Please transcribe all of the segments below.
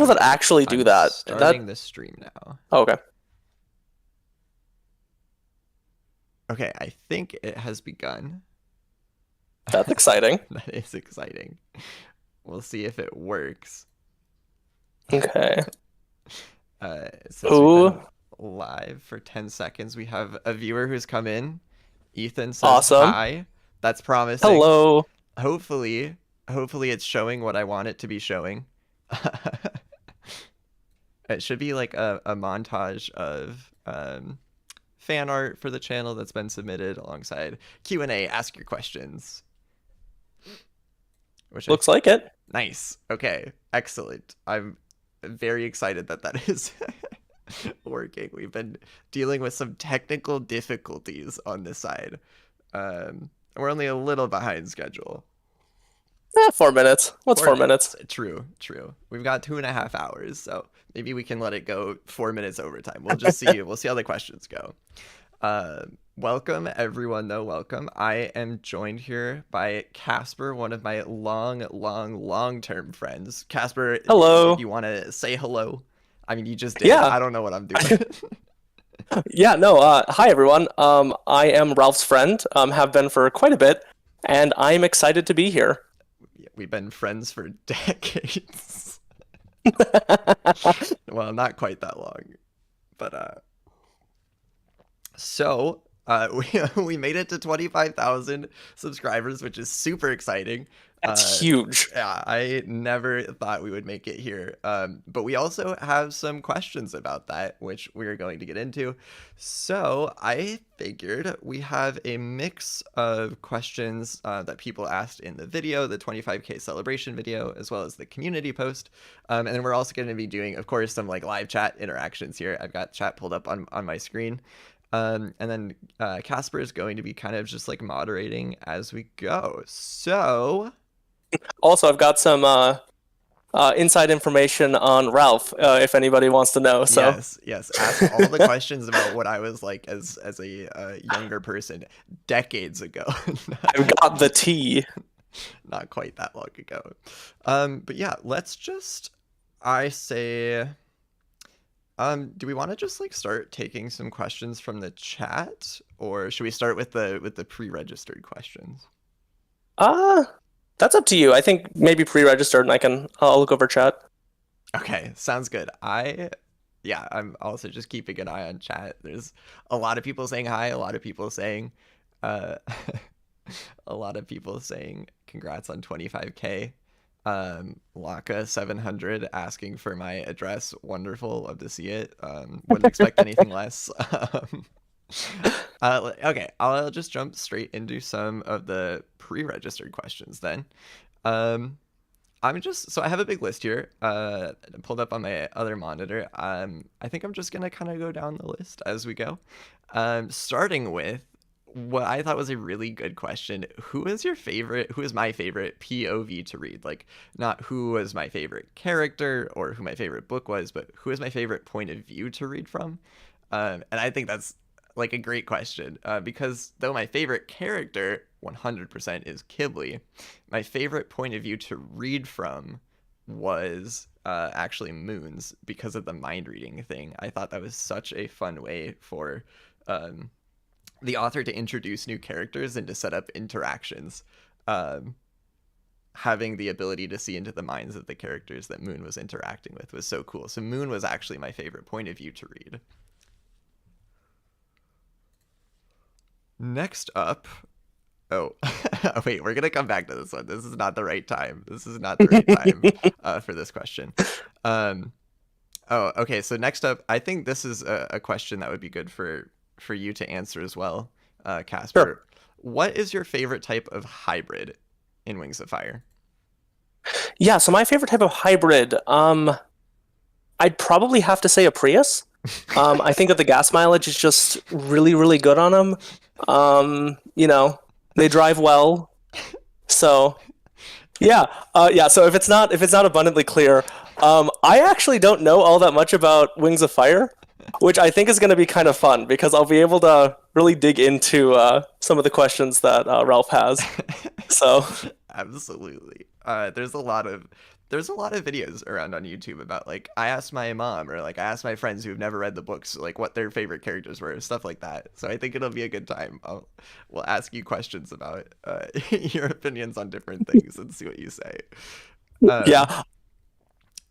people that actually do I'm that. starting the stream now. Oh, okay. Okay, I think it has begun. That's exciting. That is exciting. We'll see if it works. Okay. Since we've Who? been live for 10 seconds, we have a viewer who's come in. Ethan says Awesome. hi. That's promising. Hello. Hopefully it's showing what I want it to be showing. It should be like a montage of fan art for the channel that's been submitted alongside Q&A, ask your questions. Which Looks like it. Nice. Okay. Excellent. I'm very excited that that is working. We've been dealing with some technical difficulties on this side. We're only a little behind schedule. 4 minutes. What's 4 minutes? True. We've got 2.5 hours, so maybe we can let it go 4 minutes overtime. We'll just see. We'll see how the questions go. Welcome, everyone, though. Welcome. I am joined here by Casper, one of my long-term friends. Casper, hello. Do you want to say hello? I mean, you just did. Yeah. I don't know what I'm doing. Yeah, no. Hi, everyone. I am Ralph's friend, have been for quite a bit, and I'm excited to be here. We've been friends for decades. Well, not quite that long, but so we made it to 25,000 subscribers, which is super exciting. That's huge. Yeah, I never thought we would make it here. But we also have some questions about that, which we're going to get into. So I figured we have a mix of questions that people asked in the video, the 25K celebration video, as well as the community post. And then we're also going to be doing, of course, some like live chat interactions here. I've got chat pulled up on my screen. And then Casper is going to be kind of just like moderating as we go. So also, I've got some inside information on Ralph, if anybody wants to know. So yes, ask all the questions about what I was like as a younger person decades ago. I've got the tea. Not quite that long ago. But yeah, let's just, I say, do we want to just like start taking some questions from the chat, or should we start with the pre-registered questions? That's up to you. I think maybe pre-registered, and I'll look over chat. Okay, sounds good. I'm also just keeping an eye on chat. There's a lot of people saying hi, a lot of people saying a lot of people saying congrats on 25K. Laka 700 asking for my address. Wonderful, love to see it. Wouldn't expect anything less. Okay, I'll just jump straight into some of the pre-registered questions then. So I have a big list here pulled up on my other monitor. I think I'm just gonna kind of go down the list as we go, starting with what I thought was a really good question. Who is my favorite POV to read? Like, not who was my favorite character or who my favorite book was, but who is my favorite point of view to read from? And I think that's like a great question, because though my favorite character 100% is Qibli, my favorite point of view to read from was actually Moon's, because of the mind reading thing. I thought that was such a fun way for the author to introduce new characters and to set up interactions. Having the ability to see into the minds of the characters that Moon was interacting with was so cool. So Moon was actually my favorite point of view to read. Next up, wait, we're gonna come back to this one. This is not the right time. For this question. Okay. So next up, I think this is a question that would be good for you to answer as well, Casper. Sure. What is your favorite type of hybrid in Wings of Fire? Yeah, so my favorite type of hybrid, I'd probably have to say a Prius. I think that the gas mileage is just really, really good on them. They drive well. So, yeah. So if it's not abundantly clear, I actually don't know all that much about Wings of Fire, which I think is going to be kind of fun because I'll be able to really dig into some of the questions that Ralph has. So absolutely, there's a lot of there's a lot of videos around on YouTube about like I asked my mom or like I asked my friends who've never read the books like what their favorite characters were, stuff like that. So I think it'll be a good time. We'll ask you questions about your opinions on different things and see what you say. Um, Yeah,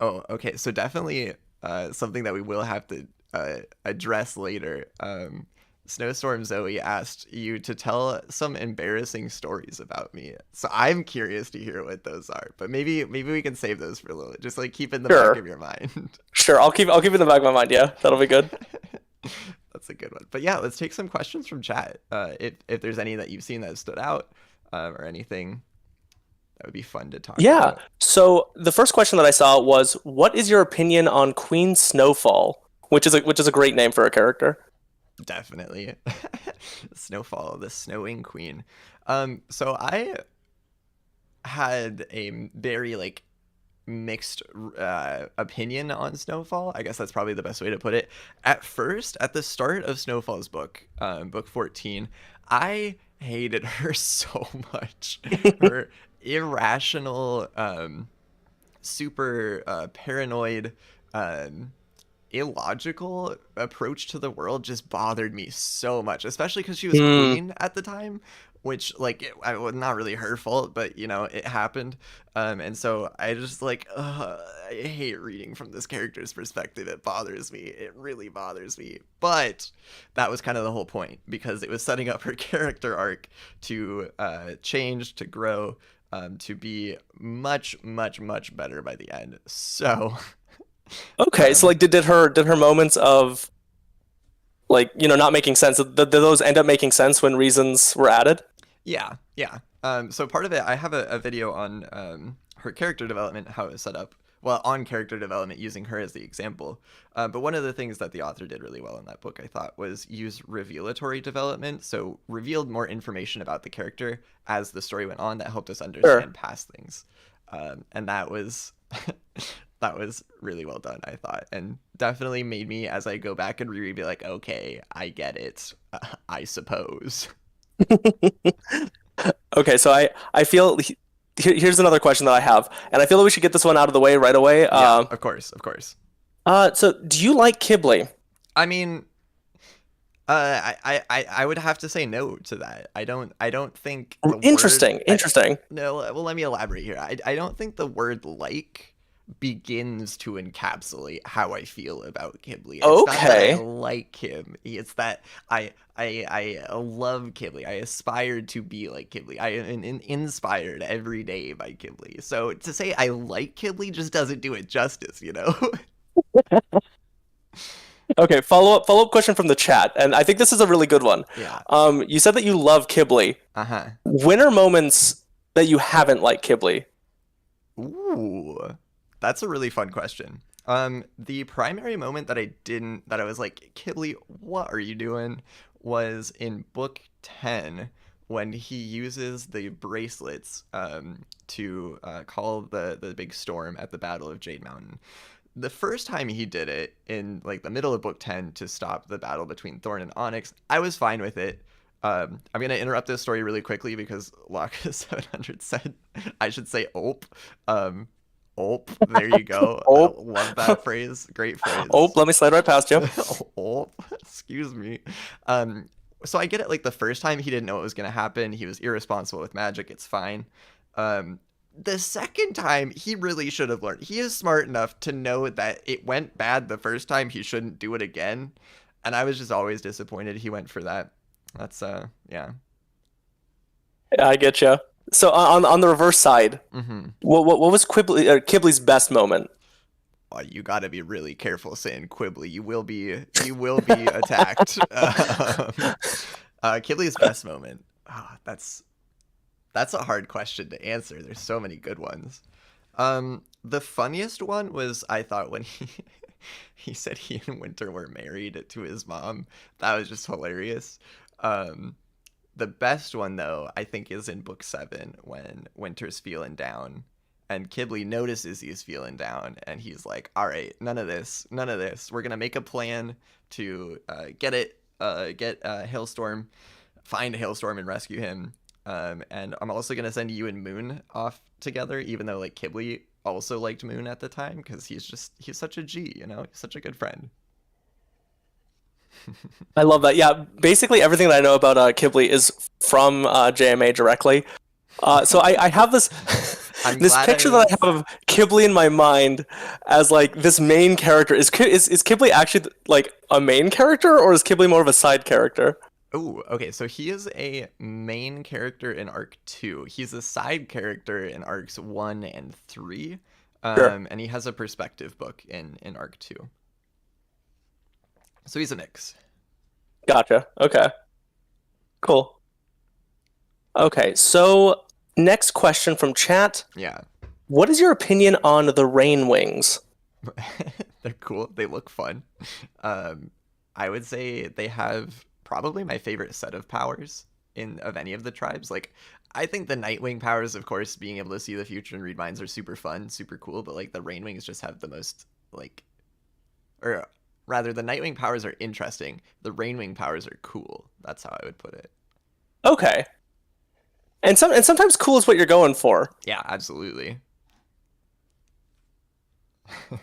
oh, okay. So definitely something that we will have to address later. Snowstorm Zoe asked you to tell some embarrassing stories about me. So I'm curious to hear what those are. But maybe we can save those for a little. Just like keep in the back sure, of your mind. sure. I'll keep it in the back of my mind. Yeah, that'll be good. That's a good one. But yeah, let's take some questions from chat. If there's any that you've seen that stood out, or anything that would be fun to talk Yeah. about. So the first question that I saw was, "What is your opinion on Queen Snowfall?" Which is a great name for a character. Definitely. Snowfall, the snowing queen. So I had a very like mixed opinion on Snowfall. I guess that's probably the best way to put it. At first, at the start of Snowfall's book, book 14, I hated her so much. Her irrational, super paranoid, um, illogical approach to the world just bothered me so much, especially because she was Hmm. queen at the time, which like I was not really her fault, but you know it happened. And so I just like I hate reading from this character's perspective. It bothers me. It really bothers me. But that was kind of the whole point because it was setting up her character arc to change, to grow, to be much, much, much better by the end. So. Okay. So Um, like, did her moments of like not making sense? Did those end up making sense when reasons were added? Yeah, yeah. So part of it, I have a video on her character development, how it was set up. Well, on character development, using her as the example. But one of the things that the author did really well in that book, I thought, was use revelatory development. So revealed more information about the character as the story went on that helped us Sure. understand past things. And that was that was really well done, I thought, and definitely made me, as I go back and reread, be like, okay, I get it, I suppose. Okay. So I feel here's another question that I have, and I feel that we should get this one out of the way right away. Yeah, of course, of course. So do you like Qibli? I mean, I would have to say no to that. I don't think the word. Interesting. Interesting. No, well, let me elaborate here. I don't think the word like begins to encapsulate how I feel about Qibli. It's not that I Okay. like him. It's that I love Qibli. I aspire to be like Qibli. I am inspired every day by Qibli. So to say I like Qibli just doesn't do it justice, you know? Okay. Follow up question from the chat, and I think this is a really good one. Yeah. You said that you love Qibli. Uh-huh. When are moments that you haven't liked Qibli? Ooh, that's a really fun question. The primary moment that I was like, Qibli, what are you doing? Was in book 10 when he uses the bracelets to call the big storm at the Battle of Jade Mountain. The first time he did it in like the middle of book 10 to stop the battle between Thorn and Onyx, I was fine with it. I'm gonna interrupt this story really quickly because Locke 700 said I should say "ope." Um, "Ope." There you go. I Oh, love that phrase. Great oh, phrase. let me slide right past you. "Ope." Excuse me. Um, so I get it. Like the first time, he didn't know what was gonna happen. He was irresponsible with magic. It's fine. Um, the second time, he really should have learned. He is smart enough to know that it went bad the first time. He shouldn't do it again. And I was just always disappointed he went for that. That's yeah. Yeah, I get you. So on the reverse side, Mm-hmm. what was Qibli's best moment? Oh, you got to be really careful saying Qibli. You will be attacked. Kibli's best moment. Ah, that's a hard question to answer. There's so many good ones. The funniest one was I thought when he he said he and Winter were married to his mom. That was just hilarious. Um, the best one though, I think, is in book 7 when Winter's feeling down and Qibli notices he's feeling down and he's like, "All right, none of this, none of this. We're gonna make a plan to get Hailstorm, find Hailstorm and rescue him. And I'm also gonna send you and Moon off together, even though like Qibli also liked Moon at the time because he's such a G, you know, he's such a good friend. I love that. Yeah, basically everything that I know about Qibli is from JMA directly. So I have this I'm this glad I picture that I was. have of Qibli in my mind as like this main character. Is Qibli actually like a main character, or is Qibli more of a side character? Oh, okay. So he is a main character in Arc 2. He's a side character in Arcs 1 and 3. Sure. And he has a perspective book in Arc 2. So he's a mix. Gotcha. Okay. Cool. Okay. So next question from chat. Yeah. What is your opinion on the RainWings? They're cool. They look fun. Um, I would say they have probably my favorite set of powers in of any of the tribes. Like, I think the Nightwing powers, of course, being able to see the future and read minds are super fun, super cool. But like the Rainwings just have the most like, or rather, the Nightwing powers are interesting. The Rainwing powers are cool. That's how I would put it. Okay. And sometimes cool is what you're going for. Yeah, absolutely.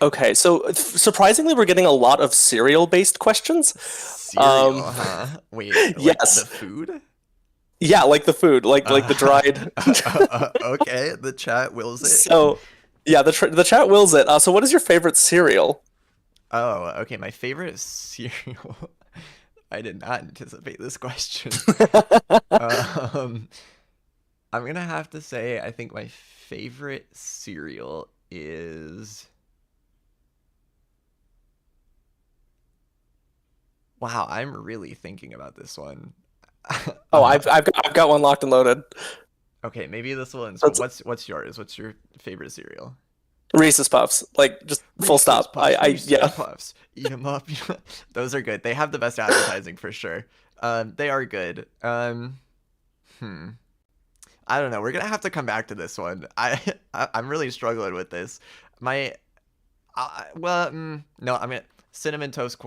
Okay, so surprisingly, we're getting a lot of cereal-based questions. Cereal, Um, huh? Wait, like the yes, food? yeah, like the food, like the Uh, dried. okay, the chat wills it. So, yeah, the chat wills it. So, what is your favorite cereal? Oh, okay. My favorite cereal. I did not anticipate this question. Um, I'm gonna have to say I think my favorite cereal is. Wow, I'm really thinking about this one. Oh, Uh, I've got one locked and loaded. okay, maybe this will. That's What's yours? What's your favorite cereal? Reese's Puffs, like just full Reese's stop. Puffs, Reese's Yeah. Puffs. Eat 'em up. Those are good. They have the best advertising for sure. They are good. Hmm. I don't know. We're gonna have to come back to this one. I'm really struggling with this. My well, no. I mean, cinnamon toast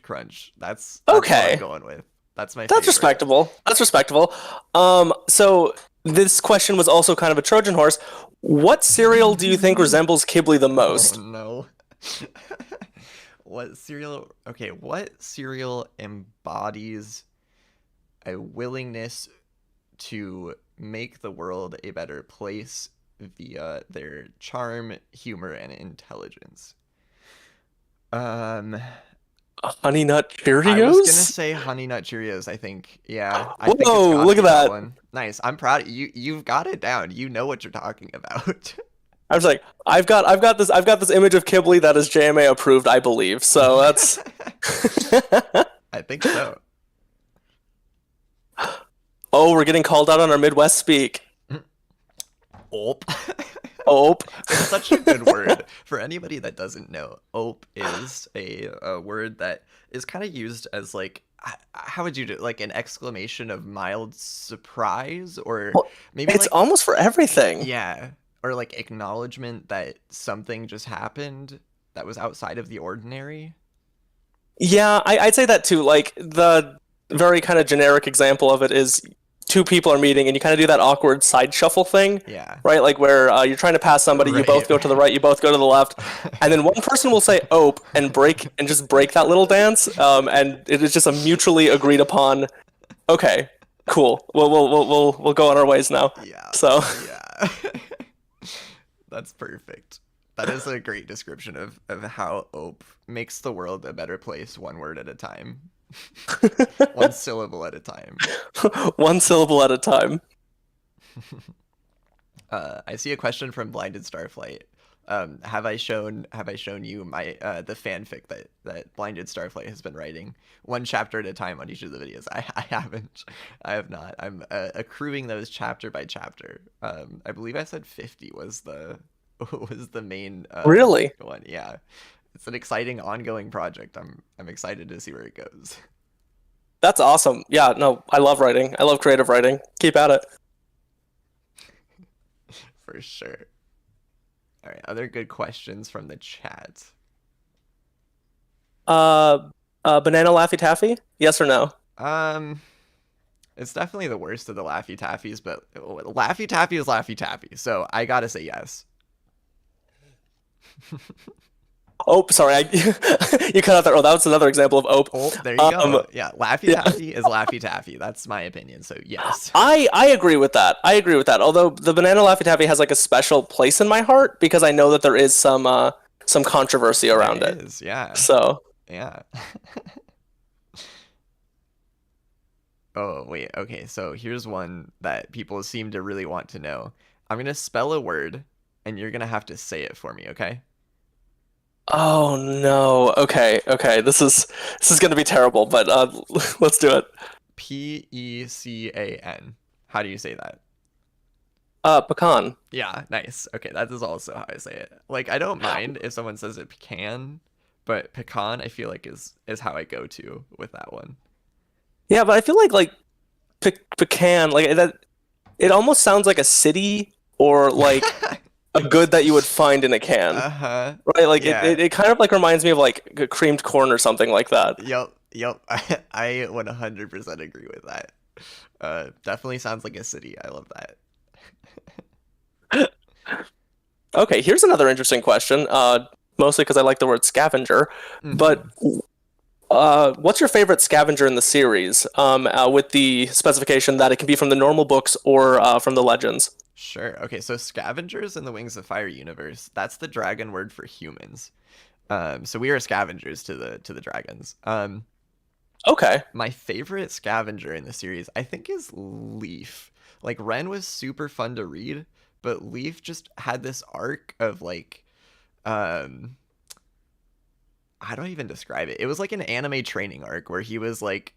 crunch. That's what I'm Okay, going with. That's my that's favorite. respectable. That's respectable. So this question was also kind of a Trojan horse. What cereal do you think resembles Qibli the Oh most? no. What cereal? Okay, what cereal embodies a willingness to make the world a better place via their charm, humor, and intelligence? Um, Honey Nut I was gonna Cheerios? say Honey Nut Cheerios. I think, yeah, I think it's Whoa, gotta look be at that that. one. Nice. I'm proud of you. You've got it down. You know what you're talking about. I was like, I've got this image of Qibli that is JMA approved, I believe. So that's I think so. Oh, we're getting called out on our Midwest speak. Ope. Oh, It's such a good word. For anybody that doesn't know, ope is a word that is kind of used as like, how would you do like an exclamation of mild surprise or well, maybe it's like, almost for everything. yeah, or like acknowledgement that something just happened that was outside of the ordinary. Yeah, I'd say that too. Like the very kind of generic example of it is two people are meeting and you kind of do that awkward side shuffle thing, Yeah. right? Like where you're trying to pass somebody, you Right, both go to the right. right, you both go to the left, and then one person will say "ope" and break and just break that little dance, and it is just a mutually agreed upon. Okay, cool. We'll go on our ways now. Yeah. So Yeah. That's perfect. That is a great description of how Ope makes the world a better place one word at a time. One syllable at a time. one syllable at a time. I see a question from Blinded Starflight. Have I shown you my the fanfic that Blinded Starflight has been writing one chapter at a time on each of the videos? I haven't. I have not. I'm accruing those chapter by chapter. I believe I said 50 was the was the main Really, one. Yeah. It's an exciting ongoing project. I'm excited to see where it goes. that's awesome. Yeah, no, I love writing. I love creative writing. Keep at it. For sure. All right, other good questions from the chat. Banana Laffy Taffy? Yes or no? Um, it's definitely the worst of the Laffy Taffies, but Laffy Taffy is Laffy Taffy, so I gotta say yes. Oh, sorry, you cut out there. Oh, that was another example of ope. Oh, there you Um, go. Yeah, Laffy yeah, Taffy is Laffy Taffy. That's my opinion. So yes. I agree with that. I agree with that. Although the banana Laffy Taffy has like a special place in my heart because I know that there is some controversy There around it. is. Yeah. So Yeah. Oh, wait. Okay. So here's one that people seem to really want to know. I'm going to spell a word and you're going to have to say it for me, okay? oh no. Okay, okay. This is gonna be terrible, but let's do it. Pecan. How do you say that? Pecan. Yeah, nice. Okay, that is also how I say it. Like, I don't mind if someone says it pecan, but pecan I feel like is how I go to with that one. Yeah, but I feel like pecan like that. It almost sounds like a city or like a good that you would find in a can, Uh-huh. right? Like Yeah. it kind of like reminds me of like creamed corn or something like that. Yep. Yep. I 100% agree with that. Definitely sounds like a city. I love that. Okay, here's another interesting question. Mostly because I like the word scavenger, but Hmm. what's your favorite scavenger in the series? With the specification that it can be from the normal books or from the legends. Sure. Okay, so scavengers in the Wings of Fire universe, that's the dragon word for humans. So we are scavengers to the dragons. Okay, My favorite scavenger in the series, I think, is Leaf. Like Ren was super fun to read, but Leaf just had this arc of like um how do I even describe it? It was like an anime training arc where he was like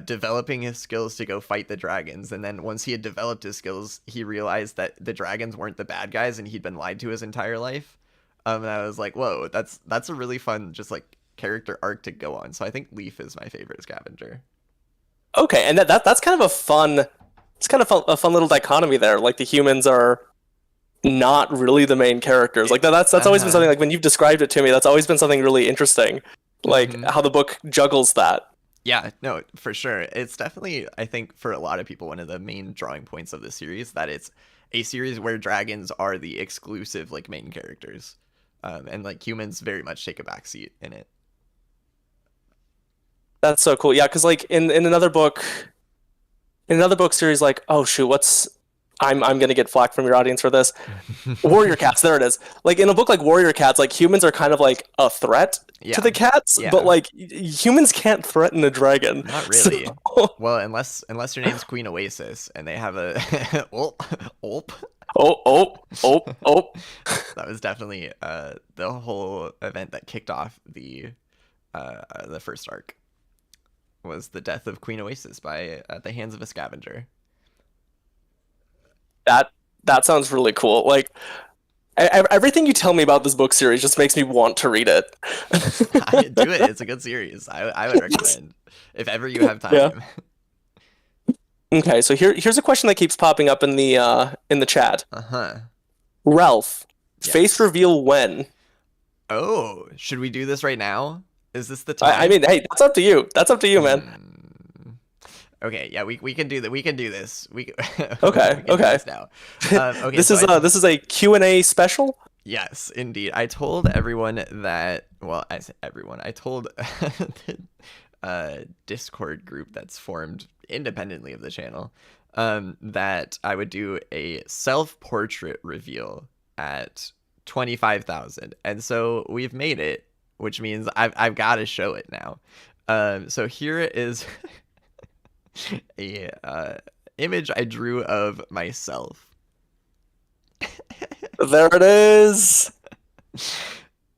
developing his skills to go fight the dragons, and then once he had developed his skills, he realized that the dragons weren't the bad guys and he'd been lied to his entire life. And I was like, whoa, that's a really fun just like character arc to go on. So I think Leaf is my favorite scavenger. okay, and that's kind of a fun. It's kind of a fun little dichotomy there. Like the humans are not really the main characters. Like that's always been something Uh-huh. like when you've described it to me, that's always been something really interesting. Like Hmm. how the book juggles that. Yeah, no, for sure. It's definitely, I think, for a lot of people, one of the main drawing points of the series that it's a series where dragons are the exclusive like main characters, and like humans very much take a backseat in it. That's so cool. Yeah, because like in another book series, like oh shoot, what's I'm gonna get flack from your audience for this. Warrior cats, there it is. Like in a book like Warrior Cats, like humans are kind of like a threat to Yeah, the cats, but yeah, like humans can't threaten a dragon. not So really. Well, unless your name's Queen Oasis and they have a Ulp, Ulp. oh oh oh oh. That was definitely the whole event that kicked off the first arc was the death of Queen Oasis by at the hands of a scavenger. That that sounds really cool. Like everything you tell me about this book series just makes me want to read it. I do it. It's a good series. I would recommend if ever you have Yeah. time. Okay, so here's a question that keeps popping up in the chat. Uh-huh. Ralph, face Yes. reveal when? Oh, should we do this right now? Is this the I time? mean, hey, that's up to you. That's up to you, man. Hmm. Okay, yeah, we can do that. We can do this. Okay, We can do okay. this now. Okay, This so is I this is a Q&A special. yes, indeed. I told everyone that, well, I said everyone. I told the Discord group that's formed independently of the channel that I would do a self-portrait reveal at 25,000. And so we've made it, which means I've got to show it now. So here is a image I drew of myself. There it is.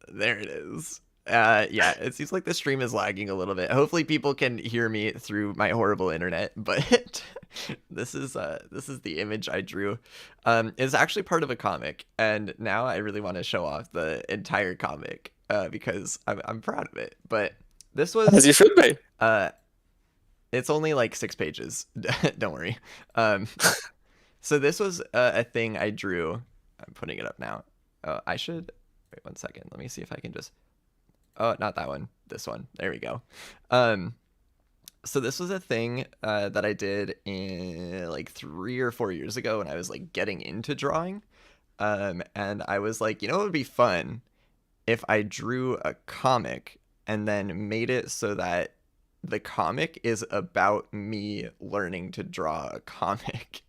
There it is. Yeah, it seems like the stream is lagging a little bit. Hopefully people can hear me through my horrible internet, but this is the image I drew. It's actually part of a comic, and now I really want to show off the entire comic because I'm proud of it. But this As was you should be. uh it's only like 6 pages. Don't worry. Um so this was a thing I drew. I'm putting it up now. I should wait 1 second. Let me see if I can just oh, not that one. This one. There we go. Um, so this was a thing that I did in like 3 or 4 years ago when I was like getting into drawing. And I was like, you know, it would be fun if I drew a comic and then made it so that the comic is about me learning to draw a comic,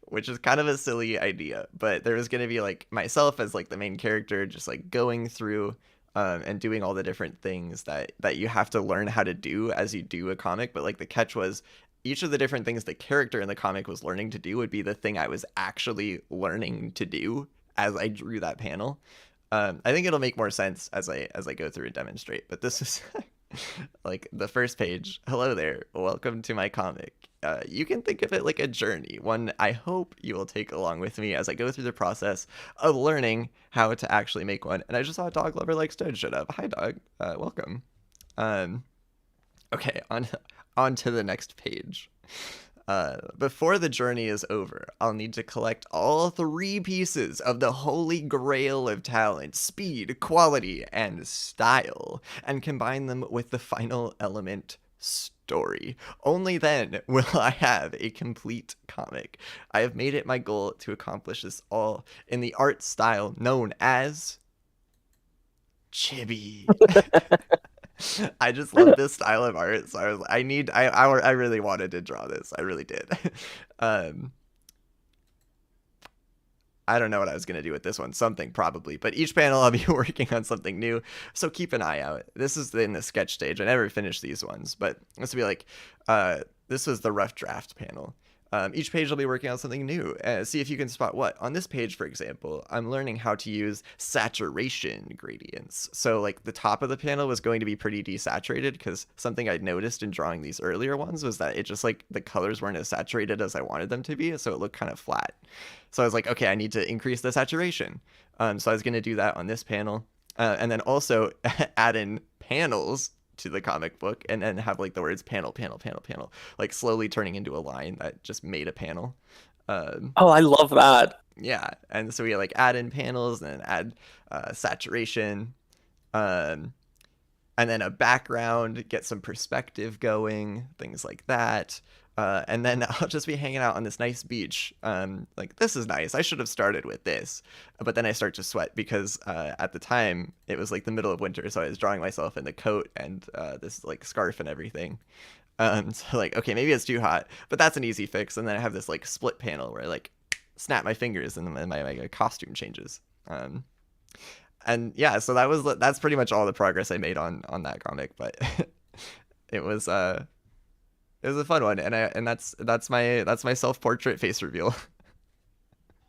which is kind of a silly idea. But there was going to be like myself as like the main character, just like going through and doing all the different things that you have to learn how to do as you do a comic. But like the catch was each of the different things the character in the comic was learning to do would be the thing I was actually learning to do as I drew that panel. I think it'll make more sense as I go through and demonstrate. But this is like the first page. Hello there. Welcome to my comic. You can think of it like a journey, one I hope you will take along with me as I go through the process of learning how to actually make one. And I just saw a dog lover like Stood shut up. Hi, dog. Welcome. Okay, on to the next page. Before the journey is over, I'll need to collect all three pieces of the holy grail of talent, speed, quality, and style, and combine them with the final element, story. Only then will I have a complete comic. I have made it my goal to accomplish this all in the art style known as Qibli. I just love this style of art, so I really wanted to draw this. I really did. um I don't know what I was going to do with this one. Something probably. But each panel I'll be working on something new. So keep an eye out. This is in the sketch stage. I never finished these ones. But this will be like, this was the rough draft panel. Each page I'll be working on something new. See if you can spot what. On this page, for example, I'm learning how to use saturation gradients. So like the top of the panel was going to be pretty desaturated because something I'd noticed in drawing these earlier ones was that it just like the colors weren't as saturated as I wanted them to be. So it looked kind of flat. So I was like, okay, I need to increase the saturation. So I was going to do that on this panel. And then also add in panels to the comic book and then have like the words panel, panel, panel, panel, like slowly turning into a line that just made a panel. Oh, I love that. Yeah. And so we like add in panels and then add saturation. And then a background, get some perspective going, things like that. And then I'll just be hanging out on this nice beach. Like, this is nice. I should have started with this. But then I start to sweat because at the time it was like the middle of winter. So I was drawing myself in the coat and this like scarf and everything. So like, okay, maybe it's too hot, but that's an easy fix. And then I have this like split panel where I like snap my fingers and then my costume changes. And yeah, so that's pretty much all the progress I made on that comic, but it was a fun one, and that's my self-portrait face reveal.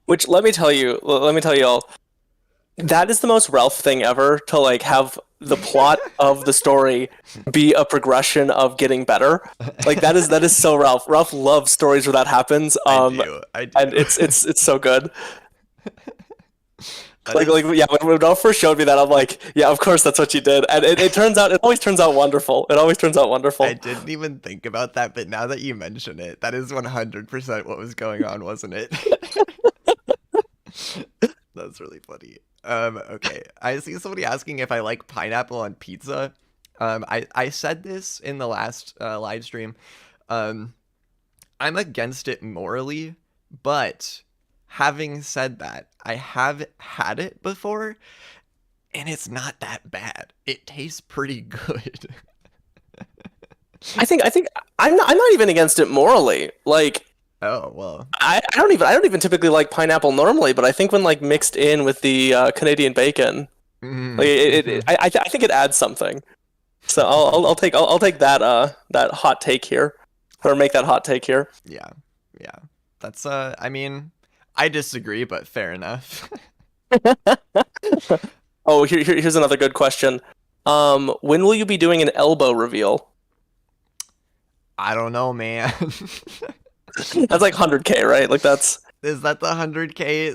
Which let me tell you all, that is the most Ralph thing ever to like have the plot of the story be a progression of getting better. Like that is so Ralph. Ralph loves stories where that happens. I do. And it's so good. Yeah, when Ralph first showed me that, I'm like, yeah, of course that's what you did, and it always turns out wonderful. It always turns out wonderful. I didn't even think about that, but now that you mention it, that is 100% what was going on, wasn't it? That's really funny. Okay, I see somebody asking if I like pineapple on pizza. I said this in the last live stream. I'm against it morally, but having said that, I have had it before, and it's not that bad. It tastes pretty good. I think I'm not even against it morally. Like, oh well, I don't even typically like pineapple normally, but I think when like mixed in with the Canadian bacon, like I think it adds something. So I'll take that that hot take here, or make that hot take here. Yeah. That's I mean, I disagree, but fair enough. Oh, here's another good question. When will you be doing an elbow reveal? I don't know, man. That's like 100K, right? Like that's... Is that the 100K?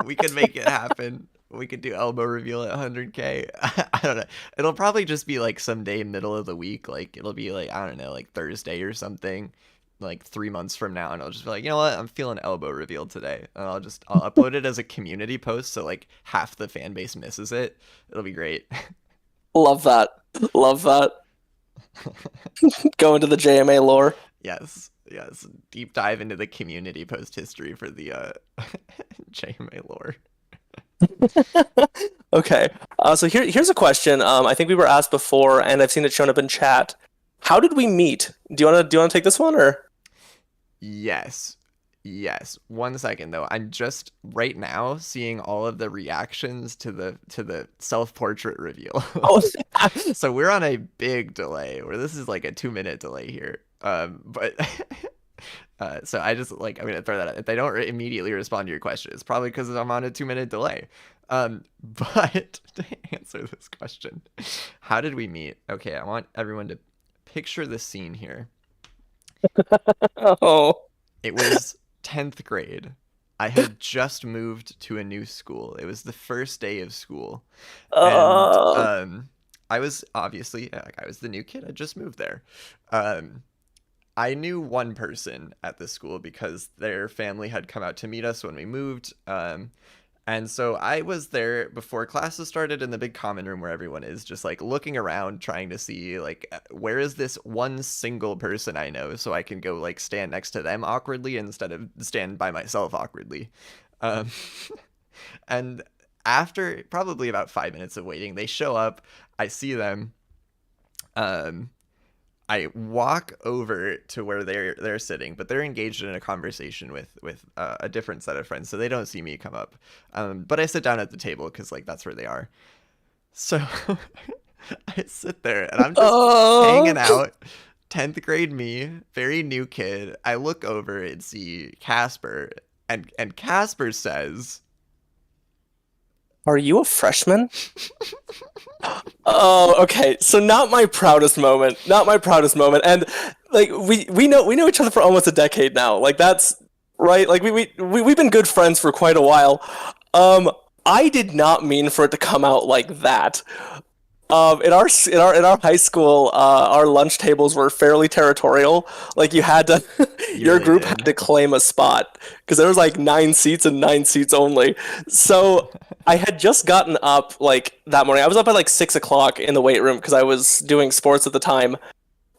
We could make it happen. We could do elbow reveal at 100K. I don't know. It'll probably just be like someday middle of the week. Like it'll be like, I don't know, like Thursday or something. Like 3 months from now, and I'll just be like, you know what, I'm feeling elbow reveal today, and I'll upload it as a community post, so like half the fan base misses it. It'll be great. Love that. Go into the JMA lore. Yes, Yes, deep dive into the community post history for the JMA lore. Okay. So here's a question. I think we were asked before, and I've seen it shown up in chat. How did we meet? Do you wanna take this one or? Yes. Yes. 1 second though. I'm just right now seeing all of the reactions to the self-portrait reveal. Oh, So we're on a big delay, where this is like a 2 minute delay here. But so I just like I'm gonna throw that out. If they don't immediately respond to your question, it's probably because I'm on a 2 minute delay. But to answer this question, how did we meet? Okay, I want everyone to picture the scene here. oh. It was 10th grade. I had just moved to a new school. It was the first day of school. And Uh, I was obviously like I was the new kid. I just moved there. Um I knew one person at the school because their family had come out to meet us when we moved. And so I was there before classes started in the big common room where everyone is, just like looking around, trying to see like where is this one single person I know, so I can go like stand next to them awkwardly instead of stand by myself awkwardly. Um, and after probably about 5 minutes of waiting, they show up. I see them. Um, I walk over to where they're sitting, but they're engaged in a conversation with a different set of friends, so they don't see me come up. But I sit down at the table because like that's where they are. So I sit there and I'm just uh, hanging out. 10th grade me, very new kid. I look over and see Casper, and Casper says, are you a freshman? Oh, okay. So not my proudest moment. Not my proudest moment. And like we know each other for almost a decade now. Like that's right. Like we've been good friends for quite a while. Um, I did not mean for it to come out like that. In our high school, our lunch tables were fairly territorial. Like you had to, "You your really group had did." to claim a spot because there was like 9 seats and 9 seats only. So I had just gotten up like that morning. I was up at like 6 o'clock in the weight room because I was doing sports at the time,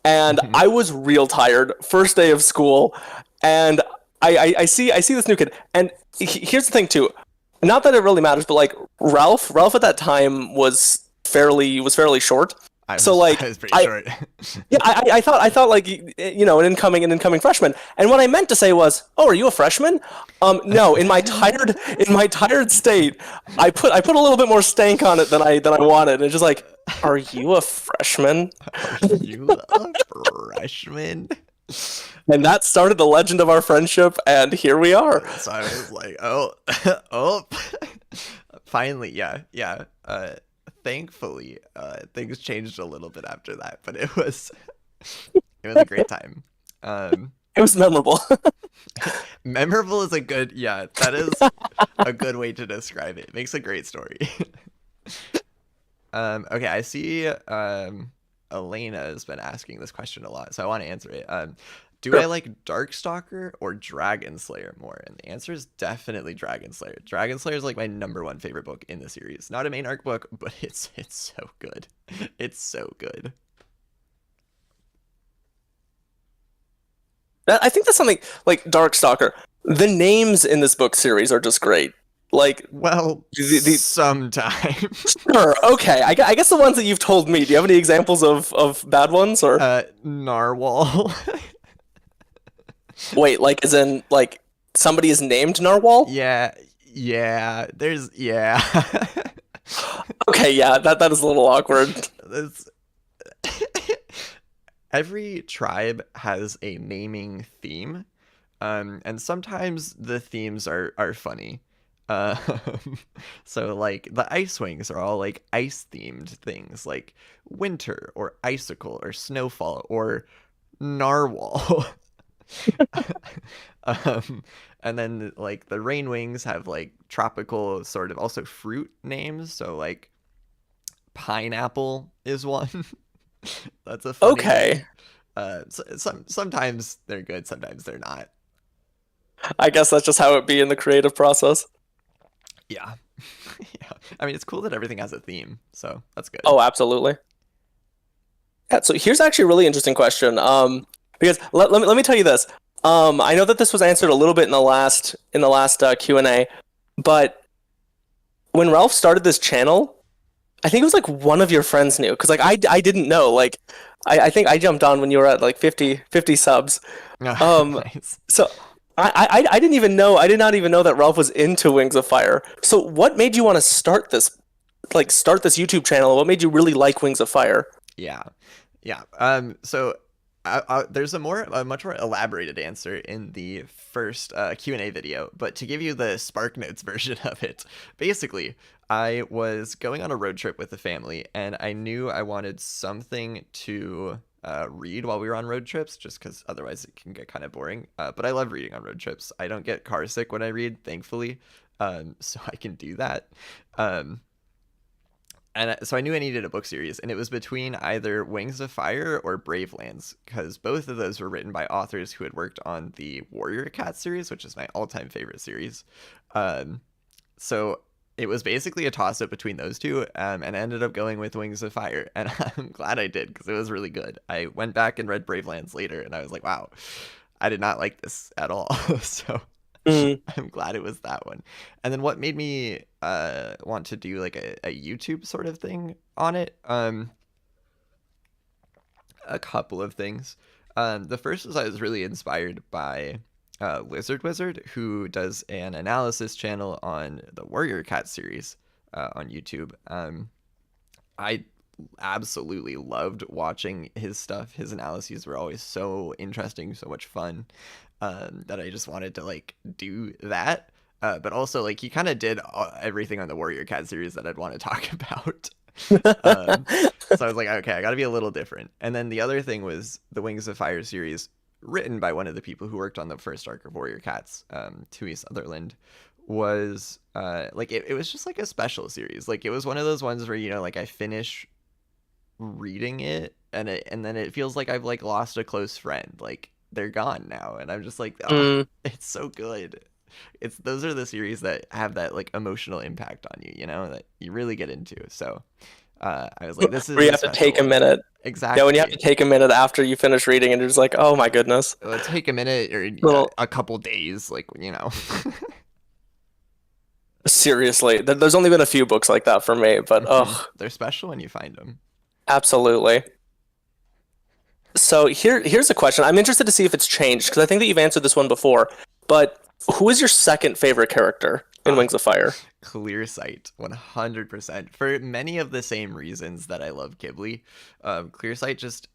and I was real tired. First day of school, and I see this new kid, and here's the thing too. Not that it really matters, but like Ralph at that time was fairly short. So I like was pretty I short. yeah I thought like an incoming freshman, and what I meant to say was, oh, are you a freshman? No, in my tired state, I put a little bit more stank on it than I wanted, and just like, are you a freshman? Are you a freshman? And that started the legend of our friendship, and here we are. So I was like, oh, oh. Finally, yeah, yeah. Thankfully, things changed a little bit after that, but it was a great time. Um, It was memorable. memorable is a good, yeah, that is a good way to describe it. It makes a great story. Okay, I see Elena has been asking this question a lot, so I want to answer it. Do I Sure. like Darkstalker or Dragon Slayer more? And the answer is definitely Dragon Slayer. Dragon Slayer is like my number one favorite book in the series. Not a main arc book, but it's so good. It's so good. I think that's something like Darkstalker. The names in this book series are just great. Like Well, the sometimes. sure, okay. I guess the ones that you've told me. Do you have any examples of bad ones or Narwhal. wait, like as in like somebody is named Narwhal? Yeah, yeah. There's yeah. Okay, yeah, that is a little awkward. That's every tribe has a naming theme, and sometimes the themes are funny. Um, so like the ice wings are all like ice themed things, like winter or icicle or snowfall or narwhal. um, and then like the RainWings have like tropical sort of also fruit names. So like pineapple is one. That's a funny Okay, name. Sometimes they're good, sometimes they're not. I guess that's just how it be in the creative process. Yeah. Yeah. I mean, it's cool that everything has a theme, so that's good. Oh, absolutely. Yeah, so here's actually a really interesting question. Because let me tell you this. I know that this was answered a little bit in the last Q&A, but when Ralph started this channel, I think it was like one of your friends knew because like I didn't know. Like I think I jumped on when you were at like 50 subs. Um, Nice. so I didn't even know. I did not even know that Ralph was into Wings of Fire. So what made you want to start this YouTube channel? What made you really like Wings of Fire? Yeah, yeah. So there's a much more elaborated answer in the first Q&A video, but to give you the Spark Notes version of it, basically, I was going on a road trip with the family, and I knew I wanted something to read while we were on road trips, just because otherwise it can get kind of boring. But I love reading on road trips. I don't get car sick when I read, thankfully, so I can do that. Um, so I knew I needed a book series, and it was between either Wings of Fire or Bravelands, because both of those were written by authors who had worked on the Warrior Cat series, which is my all-time favorite series. Um, so it was basically a toss-up between those two, and I ended up going with Wings of Fire, and I'm glad I did, because it was really good. I went back and read Bravelands later, and I was like, wow, I did not like this at all. So Mm, I'm glad it was that one. And then what made me want to do like a YouTube sort of thing on it? A couple of things. The first was I was really inspired by Lizard Wizard, who does an analysis channel on the Warrior Cat series on YouTube. I absolutely loved watching his stuff. His analyses were always so interesting, so much fun, that I just wanted to like do that. But also, like, he kind of did everything on the Warrior Cat series that I'd want to talk about. um, so I was like, okay, I got to be a little different. And then the other thing was the Wings of Fire series, written by one of the people who worked on the first arc of Warrior Cats, Tui Sutherland, was like it was just like a special series. Like it was one of those ones where, you know, like I finish reading it and then it feels like I've like lost a close friend. Like they're gone now, and I'm just like, oh, mm. it's so good. It's those are the series that have that like emotional impact on you, you know, that you really get into. So I was like, this Where is you a have to special take a one. minute. Yeah, when you have Exactly. to take a minute after you finish reading, and you're just like, oh my goodness. It'll take a minute or Little a couple days, like, you know. seriously, there's only been a few books like that for me, but They're special when you find them. absolutely. So here's a question. I'm interested to see if it's changed because I think that you've answered this one before. But who is your second favorite character in Ah, Wings of Fire? Clear Sight, 100%. For many of the same reasons that I love Qibli, Clear Sight just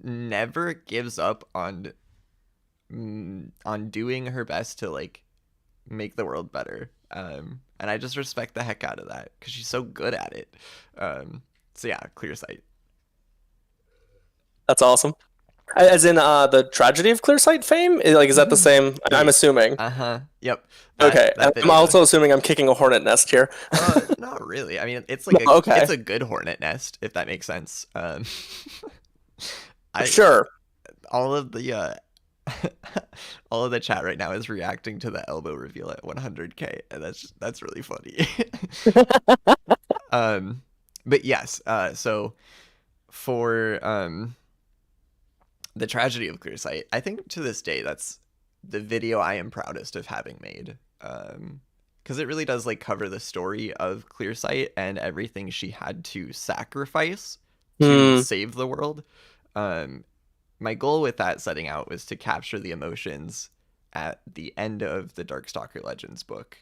never gives up on doing her best to like make the world better. And I just respect the heck out of that because she's so good at it. So yeah, Clear Sight. That's awesome. As in the tragedy of Clearsight fame? Like, is that the same? I'm The assuming. uh-huh. Yep. That Okay, that I'm video. also assuming I'm kicking a hornet nest here. Not really. I mean, it's like Okay, it's a good hornet nest, if that makes sense. I sure. all of the all of the chat right now is reacting to the elbow reveal at 100K, and that's really funny. um, but yes, so for the tragedy of Clear Sight, I think to this day that's the video I am proudest of having made. Because it really does like cover the story of Clear Sight and everything she had to sacrifice to Hmm. save the world. Um, my goal with that setting out was to capture the emotions at the end of the Darkstalker Legends book.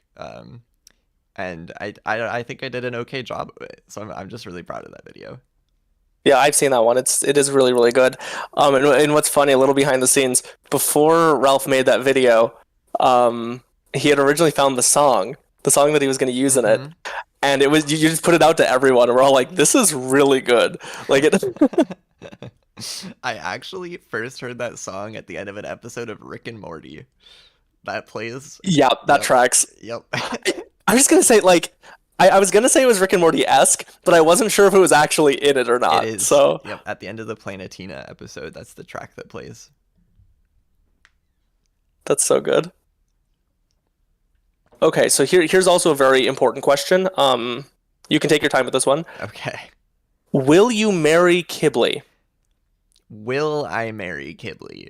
And I think I did an okay job of it. So I'm just really proud of that video. Yeah, I've seen that one. It is really really good. And what's funny, a little behind the scenes, before Ralph made that video, he had originally found the song that he was going to use in it, Mm-hmm. and it was you just put it out to everyone, and we're all like, "This is really good." Like it. I actually first heard that song at the end of an episode of Rick and Morty. That plays. Yeah, that Yep. tracks. Yep. I'm just gonna say like. I was gonna say it was Rick and Morty esque, but I wasn't sure if it was actually in it or It not. is. So Yep. At the end of the Planetina episode, that's the track that plays. that's so good. Okay, so here's also a very important question. You can take your time with this one. Okay. Will you marry Qibli? Will I marry Qibli?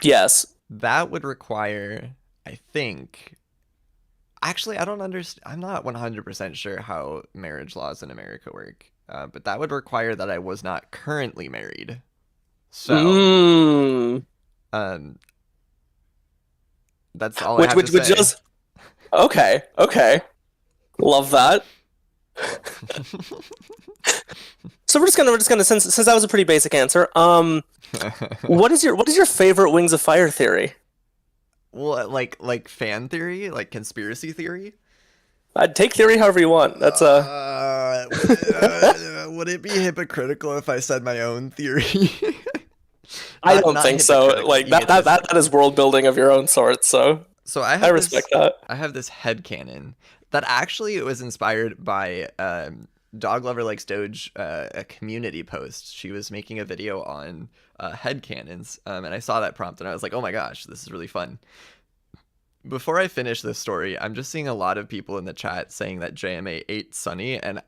Yes. That would require, I think. Actually, I don't understand. I'm not 100% sure how marriage laws in America work, but that would require that I was not currently married. So, Mm. um, that's all I Which have to which say. just okay, okay. Love that. So we're just gonna since that was a pretty basic answer. What is your favorite Wings of Fire theory? Well, like fan theory, like conspiracy theory. I'd take theory however you want. That's a Would it be hypocritical if I said my own theory? I not don't not think so. hypocritical, Like that egotistic. is world building of your own sort, so So I respect that. I have this headcanon that actually was inspired by Dog Lover Likes Doge, a community post. She was making a video on headcanons, and I saw that prompt and I was like, oh my gosh, this is really fun. Before I finish this story, I'm just seeing a lot of people in the chat saying that JMA ate Sunny, and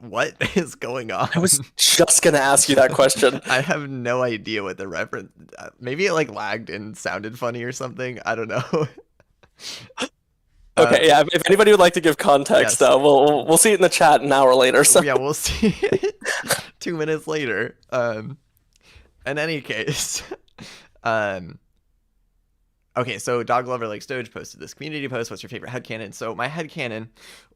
what is going on? I was just gonna ask you that question. I have no idea what the reference. Maybe it like lagged and sounded funny or something. I don't know. uh, Okay, yeah. If anybody would like to give context, yes, we'll see it in the chat an hour later. So yeah, we'll see it 2 minutes later. In any case, um, okay, so Dog Lover Likes Doge posted this community post. What's your favorite headcanon? So my headcanon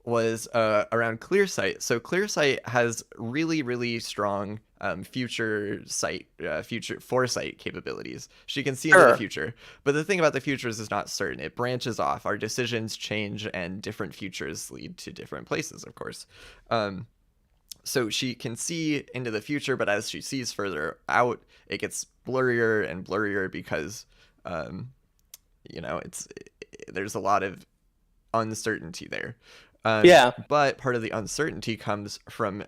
was around Clearsight. So Clearsight has really, really strong future foresight capabilities. She can see into the sure. future. But the thing about the future is it's not certain. It branches off. Our decisions change, and different futures lead to different places, of course. Um, so she can see into the future, but as she sees further out, it gets blurrier and blurrier because um, it's there's a lot of uncertainty there. Yeah. But part of the uncertainty comes from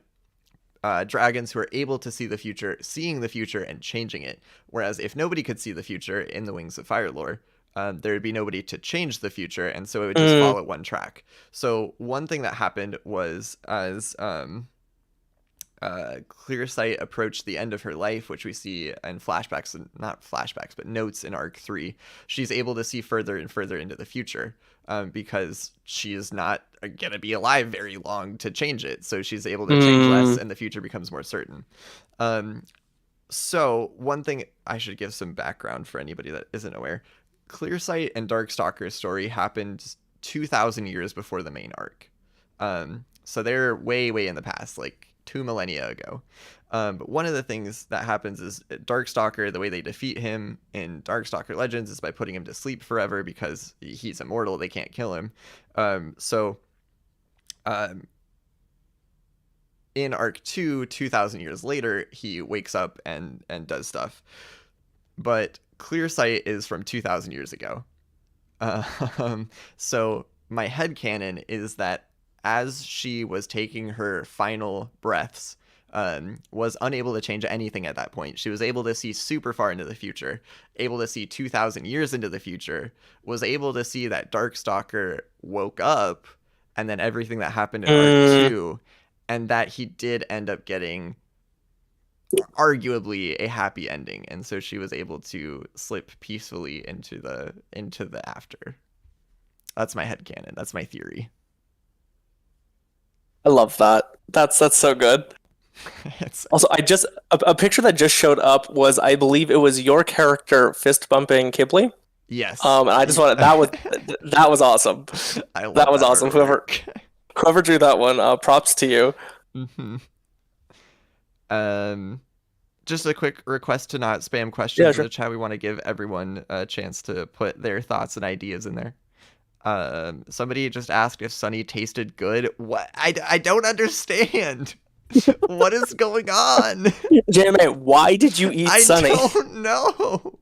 dragons who are able to see the future, seeing the future and changing it. Whereas if nobody could see the future in the Wings of Fire lore, there would be nobody to change the future, and so it would just Mm, follow one track. So one thing that happened was as Clearsight approached the end of her life, which we see in flashbacks, not flashbacks, but notes in Arc 3, she's able to see further and further into the future because she is not going to be alive very long to change it. So she's able to change less mm, and the future becomes more certain. Um, so, one thing I should give some background for anybody that isn't aware. Clearsight and Darkstalker's story happened 2,000 years before the main arc. So they're way, way in the past, like 2 millennia ago. But one of the things that happens is Darkstalker, the way they defeat him in Darkstalker Legends is by putting him to sleep forever because he's immortal. They can't kill him. So um, in Arc 2, 2,000 years later, he wakes up and does stuff. But Clearsight is from 2,000 years ago. So my headcanon is that as she was taking her final breaths, was unable to change anything at that point. She was able to see super far into the future, able to see 2,000 years into the future, was able to see that Darkstalker woke up, and then everything that happened in Arc mm. 2, and that he did end up getting arguably a happy ending, and so she was able to slip peacefully into the after. That's my headcanon. That's my theory. I love that. That's so good. It's Also, a picture that just showed up was I believe it was your character fist bumping Qibli. yes. And I just wanted that was awesome. I That love was that awesome. artwork. Whoever drew that one, props to you. hmm Um, just a quick request to not spam Yeah, questions in sure. the chat. We want to give everyone a chance to put their thoughts and ideas in there. Somebody just asked if Sunny tasted good. What? I don't understand. What is going on? JMA, why did you eat I Sunny? don't know.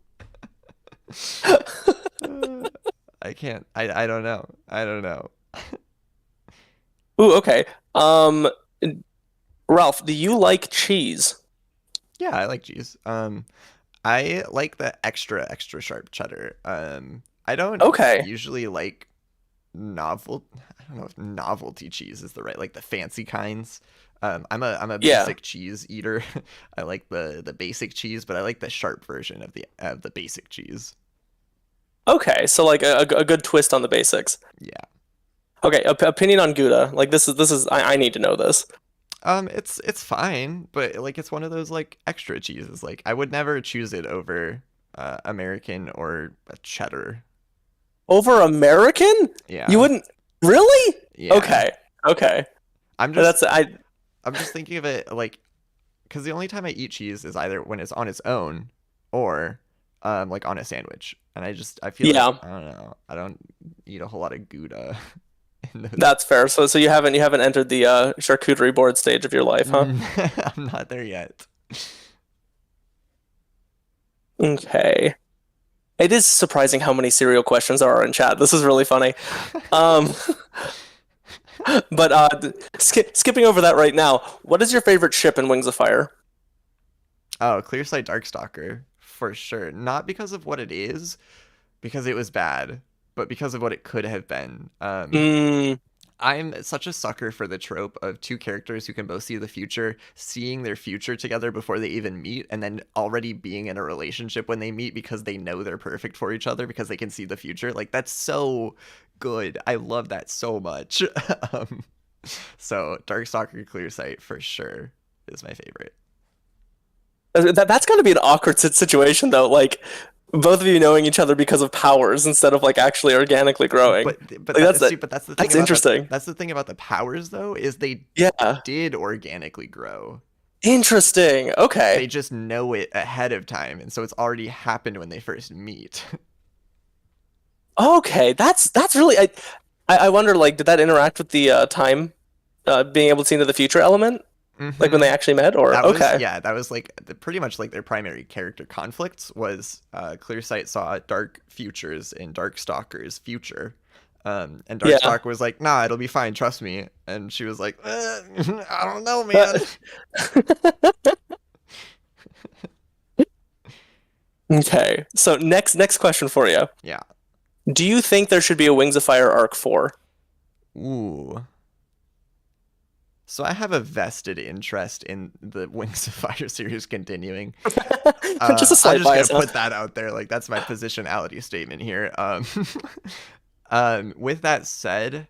I can't. I don't know. I don't know. Ooh, okay. Um, Ralph, do you like cheese? Yeah, I like cheese. I like the extra sharp cheddar. I don't Okay. usually like novel. I don't know if novelty cheese is the right, like the fancy kinds. I'm a Yeah. basic cheese eater. I like the basic cheese, but I like the sharp version of the basic cheese. Okay, so like a good twist on the basics. Yeah. Okay, opinion on Gouda. Like this is I need to know this. It's fine, but like it's one of those like extra cheeses. Like I would never choose it over American or a cheddar. Over American? You Yeah. wouldn't really? Yeah. Okay. Okay. I'm just That's I I'm just thinking of it like because the only time I eat cheese is either when it's on its own or like on a sandwich. And I feel like yeah, I don't know. I don't eat a whole lot of Gouda in those. that's fair. So you haven't entered the charcuterie board stage of your life, huh? I'm not there yet. Okay. It is surprising how many cereal questions there are in chat. This is really funny. Um, but skipping over that right now, what is your favorite ship in Wings of Fire? Oh, Clear Sight Darkstalker for sure. Not because of what it is, because it was bad, but because of what it could have been. Mm, I'm such a sucker for the trope of two characters who can both see the future, seeing their future together before they even meet, and then already being in a relationship when they meet because they know they're perfect for each other because they can see the future. Like, that's so good. I love that so much. um, so, Darkstalker Clear Sight for sure is my favorite. that's got to be an awkward situation though. Like both of you knowing each other because of powers instead of like actually organically growing. But Like that that's see, but that's the thing that's about interesting. the powers though is they Yeah, did organically grow. interesting. They Okay. just know it ahead of time, and so it's already happened when they first meet. Okay, that's really I wonder like did that interact with the time being able to see into the future element like when hmm they actually met or That was okay. yeah, that was like pretty much like their primary character conflicts was Clearsight saw dark futures in Darkstalker's future. And Yeah. Darkstalker was like, "Nah, it'll be fine, trust me." And she was like, "I don't know, man." Okay. So next question for you. Yeah. Do you think there should be a Wings of Fire Arc 4? Ooh. So I have a vested interest in the Wings of Fire series continuing. Just a I'm slight just gonna bias, huh? put that out there. Like that's my positionality statement here. With that said,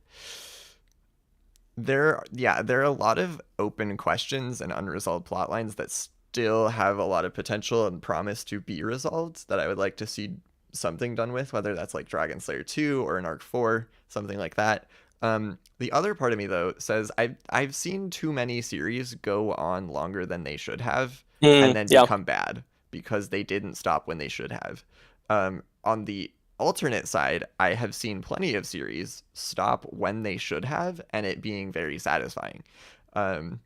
there are a lot of open questions and unresolved plot lines that still have a lot of potential and promise to be resolved that I would like to see something done with, whether that's like Dragon Slayer 2 or an Arc 4, something like that. The other part of me though says I've seen too many series go on longer than they should have and then Yeah. become bad because they didn't stop when they should have. On the alternate side, I have seen plenty of series stop when they should have, and it being very satisfying. Um,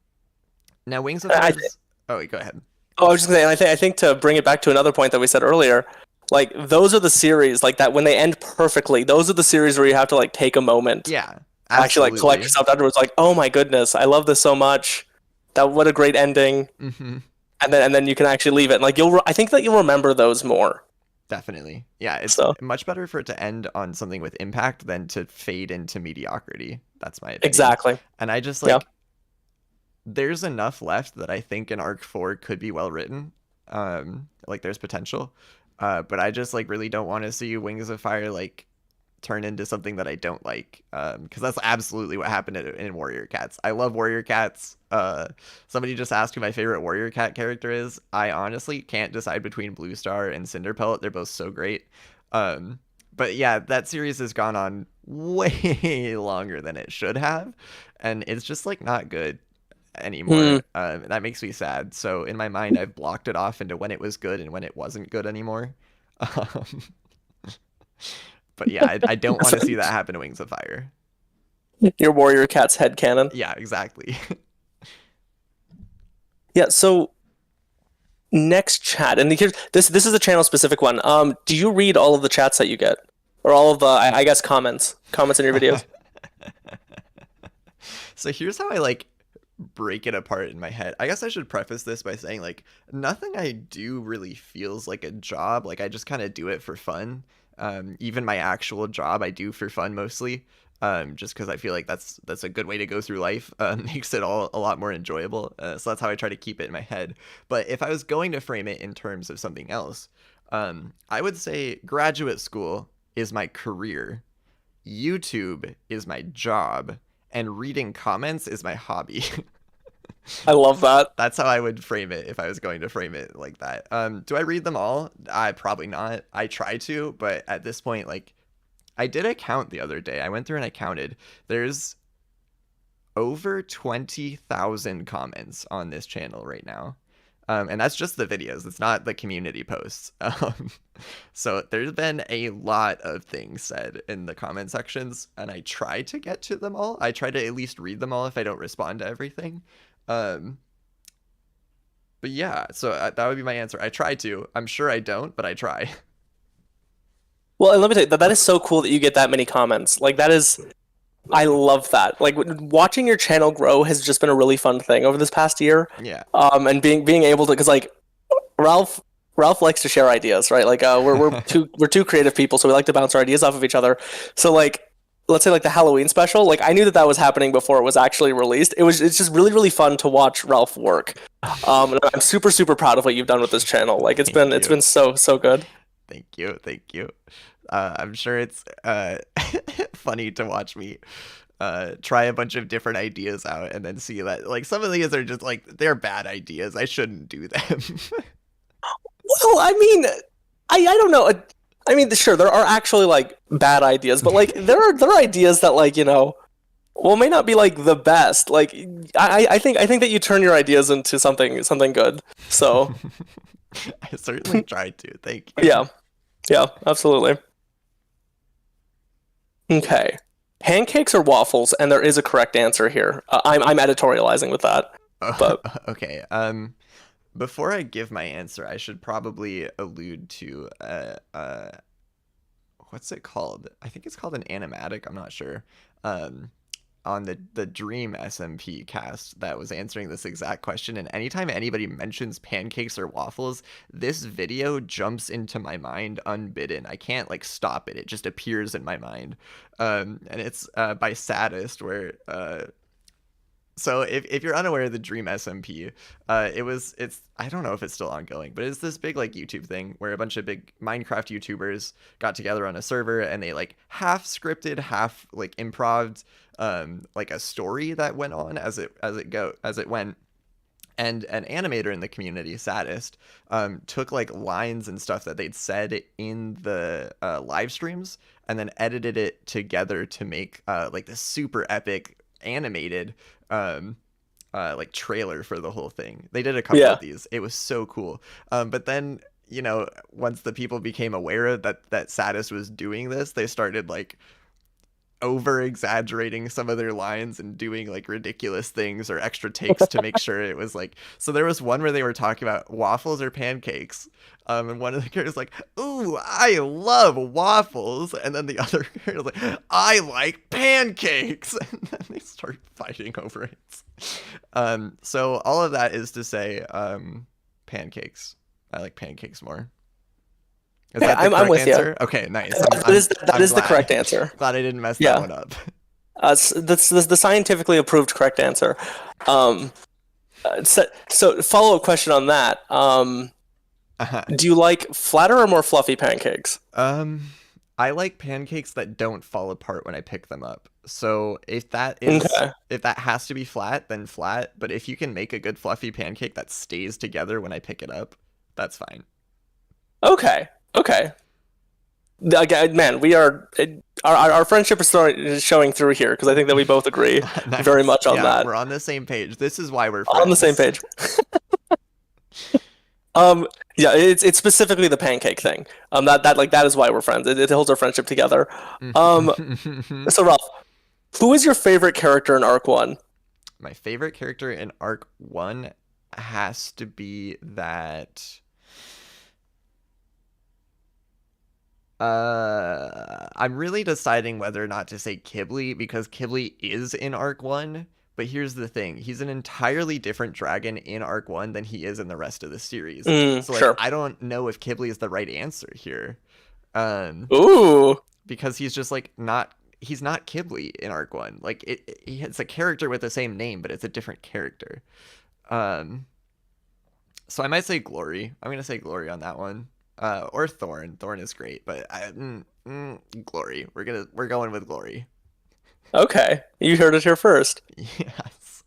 Now, Wings of I, Fire's. Oh, wait, go ahead. oh, I was just saying, I think to bring it back to another point that we said earlier, like those are the series like that when they end perfectly. Those are the series where you have to like take a moment, Yeah, actually like collect absolutely. yourself afterwards. Like, oh my goodness, I love this so much. That what a great ending. hmm And then you can actually leave it. And, like I think that you'll remember those more. Definitely. Yeah, it's So much better for it to end on something with impact than to fade into mediocrity. That's my opinion. exactly. And I just Yeah. like, there's enough left that I think an arc 4 could be well written. Like there's potential. But I just like really don't want to see Wings of Fire like turn into something that I don't like. Because that's absolutely what happened in Warrior Cats. I love Warrior Cats. Somebody just asked who my favorite Warrior Cat character is. I honestly can't decide between Blue Star and Cinderpelt. They're both so great. Um, but yeah, that series has gone on way longer than it should have, and it's just like not good Hmm. anymore. That makes me sad. So in my mind, I've blocked it off into when it was good and when it wasn't good anymore. Um, but yeah, I don't want to see that happen to Wings of Fire. Your Warrior Cat's head cannon. Yeah, exactly. Yeah. So next chat, and here's this is a channel specific one. Do you read all of the chats that you get, or all of the I guess comments in your videos? So here's how I like break it apart in my head. I guess I should preface this by saying like nothing I do really feels like a job. Like I just kind of do it for fun. Even my actual job I do for fun mostly. Just because I feel like that's a good way to go through life. Makes it all a lot more enjoyable. So that's how I try to keep it in my head. But if I was going to frame it in terms of something else, I would say graduate school is my career, YouTube is my job, and reading comments is my hobby. I love that. That's how I would frame it if I was going to frame it like that. Do I read them all? I probably not. I try to, but at this point, like, I did a count the other day. I went through and I counted. There's over 20,000 comments on this channel right now. And that's just the videos. It's not the community posts. So there's been a lot of things said in the comment sections, and I try to get to them all. I try to at least read them all if I don't respond to everything. But yeah, so that would be my answer. I try to. I'm sure I don't, but I try. Well, and let me tell you, that is so cool that you get that many comments. Like, that is, I love that. Like, watching your channel grow has just been a really fun thing over this past year. Yeah. And being able to, because like Ralph Ralph likes to share ideas, right? Like, we're two creative people, so we like to bounce our ideas off of each other. So like, let's say like the Halloween special, like I knew that was happening before it was actually released. It's just really fun to watch Ralph work. And I'm super proud of what you've done with this channel. Like it's been so good. Thank you, thank you. I'm sure it's funny to watch me try a bunch of different ideas out and then see that like some of these are just like they're bad ideas. I shouldn't do them. Well, I mean, I don't know. I mean, sure, there are actually like bad ideas, but like there are ideas that like well may not be like the best. Like I think that you turn your ideas into something good. So I certainly tried to. Thank you. Yeah, absolutely. Okay, pancakes or waffles, and there is a correct answer here. I'm editorializing with that, but Okay. Before I give my answer, I should probably allude to what's it called? I think it's called an animatic. I'm not sure. On the Dream SMP cast that was answering this exact question, and anytime anybody mentions pancakes or waffles, this video jumps into my mind unbidden. I can't like stop it. It just appears in my mind. And it's by Saddest, where so if you're unaware of the Dream SMP, it's I don't know if it's still ongoing, but it's this big like YouTube thing where a bunch of big Minecraft YouTubers got together on a server and they like half scripted, half like improved like a story that went on as it went. And an animator in the community, Saddest, took like lines and stuff that they'd said in the live streams and then edited it together to make like this super epic animated like trailer for the whole thing. They did a couple of these. It was so cool. But then, once the people became aware of that Saddest was doing this, they started like over exaggerating some of their lines and doing like ridiculous things or extra takes to make sure it was like. So there was one where they were talking about waffles or pancakes, and one of the characters like, "Ooh, I love waffles," and then the other character was like, "I like pancakes," and then they start fighting over it. So all of that is to say, pancakes. I like pancakes more. Is that the correct answer? You. Okay, nice. That is the correct answer. Glad I didn't mess that one up. That's the scientifically approved correct answer. So follow-up question on that. Do you like flatter or more fluffy pancakes? I like pancakes that don't fall apart when I pick them up. So if that has to be flat, then flat. But if you can make a good fluffy pancake that stays together when I pick it up, that's fine. Okay. Again, man, we are our friendship is showing through here because I think that we both agree nice. Very much on that. We're on the same page. This is why we're friends. On the same page. Yeah, it's specifically the pancake thing. That is why we're friends. It holds our friendship together. So Ralph, who is your favorite character in Arc 1? My favorite character in Arc 1 has to be that. I'm really deciding whether or not to say Qibli because Qibli is in Arc 1, but here's the thing. He's an entirely different dragon in Arc 1 than he is in the rest of the series. So like, I don't know if Qibli is the right answer here. Because he's just like he's not Qibli in Arc 1. Like it's a character with the same name, but it's a different character. So I might say Glory. I'm going to say Glory on that one. Or Thorn. Thorn is great, but Glory. We're going with Glory. Okay, you heard it here first. Yes.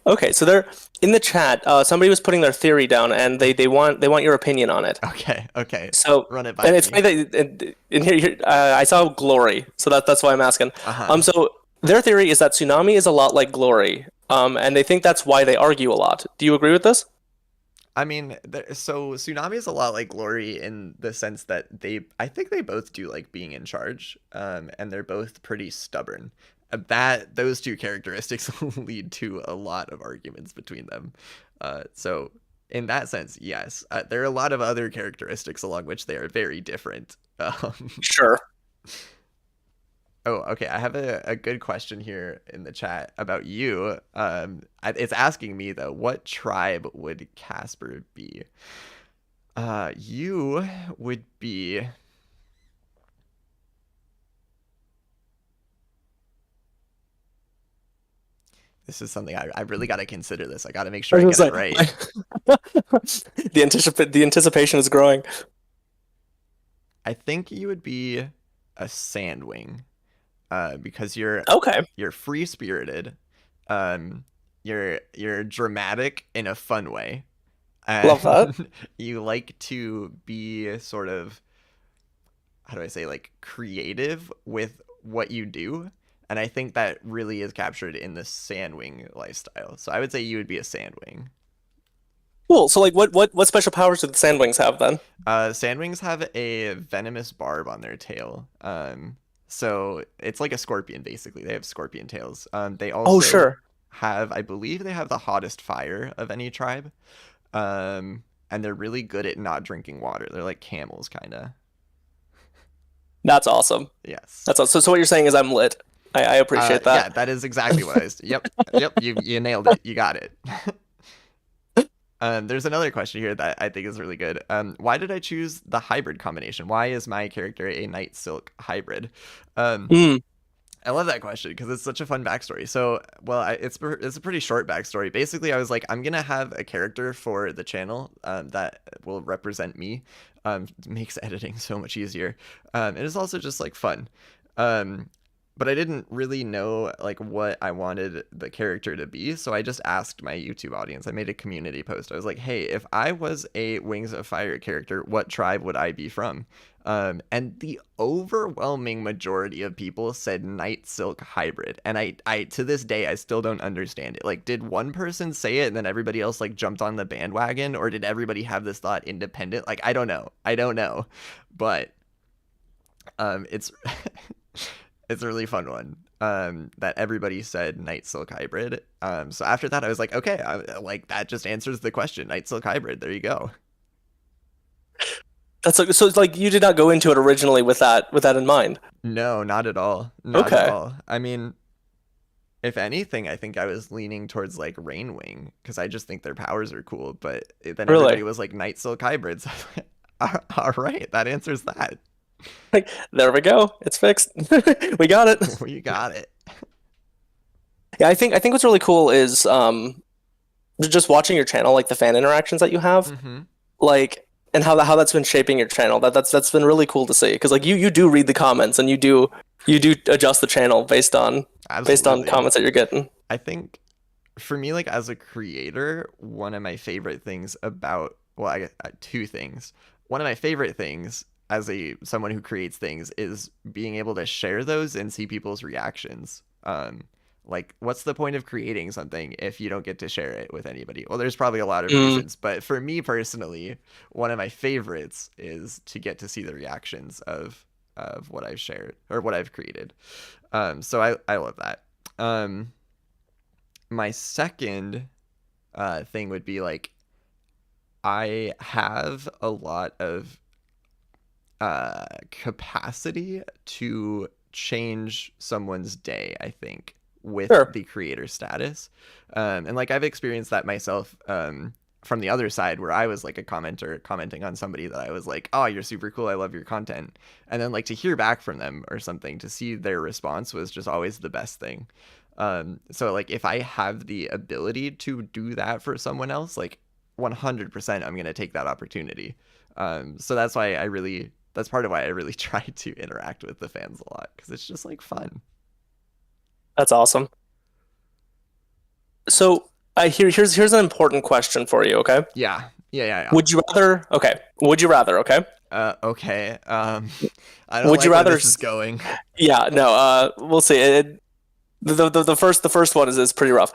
Okay, so they're in the chat. Somebody was putting their theory down, and they want your opinion on it. Okay. Okay. So, Run it by and it's me. funny that I saw Glory, so that's why I'm asking. Uh-huh. So their theory is that Tsunami is a lot like Glory, and they think that's why they argue a lot. Do you agree with this? I mean, so Tsunami is a lot like Glory in the sense that I think they both do like being in charge, and they're both pretty stubborn. Those two characteristics lead to a lot of arguments between them. So in that sense, yes, there are a lot of other characteristics along which they are very different. Sure. Oh, okay. I have a good question here in the chat about you. It's asking me though, what tribe would Casper be? You would be. This is something I really got to consider this. I got to make sure I I get was it like, right. the anticipation is growing. I think you would be a sandwing, because Okay, you're free spirited, um, you're dramatic in a fun way, love that. and you like to be sort of, how do I say, like creative with what you do. And I think that really is captured in the sandwing lifestyle. So I would say you would be a sandwing. Cool. So, like, what special powers do the Sandwings have then? Sandwings have a venomous barb on their tail. So it's like a scorpion, basically. They have scorpion tails. They Oh, also sure. have, I believe, they have the hottest fire of any tribe. And they're really good at not drinking water. They're like camels, kind of. That's awesome. Yes. That's awesome. So what you're saying is I'm lit. I appreciate Yeah, that. that is exactly what I was. Yep, yep. You nailed it. You got it. There's another question here that I think is really good. Why did I choose the hybrid combination? Why is my character a Night Silk hybrid? Um, Hmm. I love that question because it's such a fun backstory. So, well, it's a pretty short backstory. Basically, I was like, I'm gonna have a character for the channel that will represent me. It makes editing so much easier. It is also just like fun. Um, but I didn't really know like what I wanted the character to be, so I just asked my YouTube audience. I made a community post. I was like, "Hey, if I was a Wings of Fire character, what tribe would I be from?" And the overwhelming majority of people said Night Silk hybrid, and I to this day I still don't understand it. Like, did one person say it and then everybody else like jumped on the bandwagon, or did everybody have this thought independent? Like, I don't know. I don't know, but it's it's a really fun one. That everybody said Night Silk hybrid. So after that, I was like, okay, like that just answers the question. Night Silk hybrid. There you go. So it's like you did not go into it originally with that in mind. No, not at all. Not at Okay. all. I mean, if anything, I think I was leaning towards like RainWing because I just think their powers are cool. But then Really? everybody was like Night Silk hybrids. All right, that answers that. Like there we go. It's fixed. We got it. You got it. Yeah, I think what's really cool is just watching your channel, like the fan interactions that you have, Mm-hmm. like and how that's been shaping your channel. That's been really cool to see because like you do read the comments and you do adjust the channel based on Absolutely. comments that you're getting. I think for me, like as a creator, one of my favorite things about, well, I guess two things. One of my favorite things as a someone who creates things is being able to share those and see people's reactions. Like what's the point of creating something if you don't get to share it with anybody? Well, there's probably a lot of Mm, reasons, but for me personally, one of my favorites is to get to see the reactions of what I've shared or what I've created. So I love that. My second thing would be like I have a lot of capacity to change someone's day, I think, with sure. the creator status. And like I've experienced that myself from the other side where I was like a commenter commenting on somebody that I was like, oh, you're super cool. I love your content. And then like to hear back from them or something, to see their response was just always the best thing. So like if I have the ability to do that for someone else, like 100% I'm gonna take that opportunity. So that's part of why I really try to interact with the fans a lot because it's just like fun. That's awesome. So here's an important question for you, okay? Yeah, yeah, yeah, yeah. Would you rather, okay, would you rather, okay? Okay. I don't Would you like where rather, this is going. yeah, no, we'll see. The first one is pretty rough.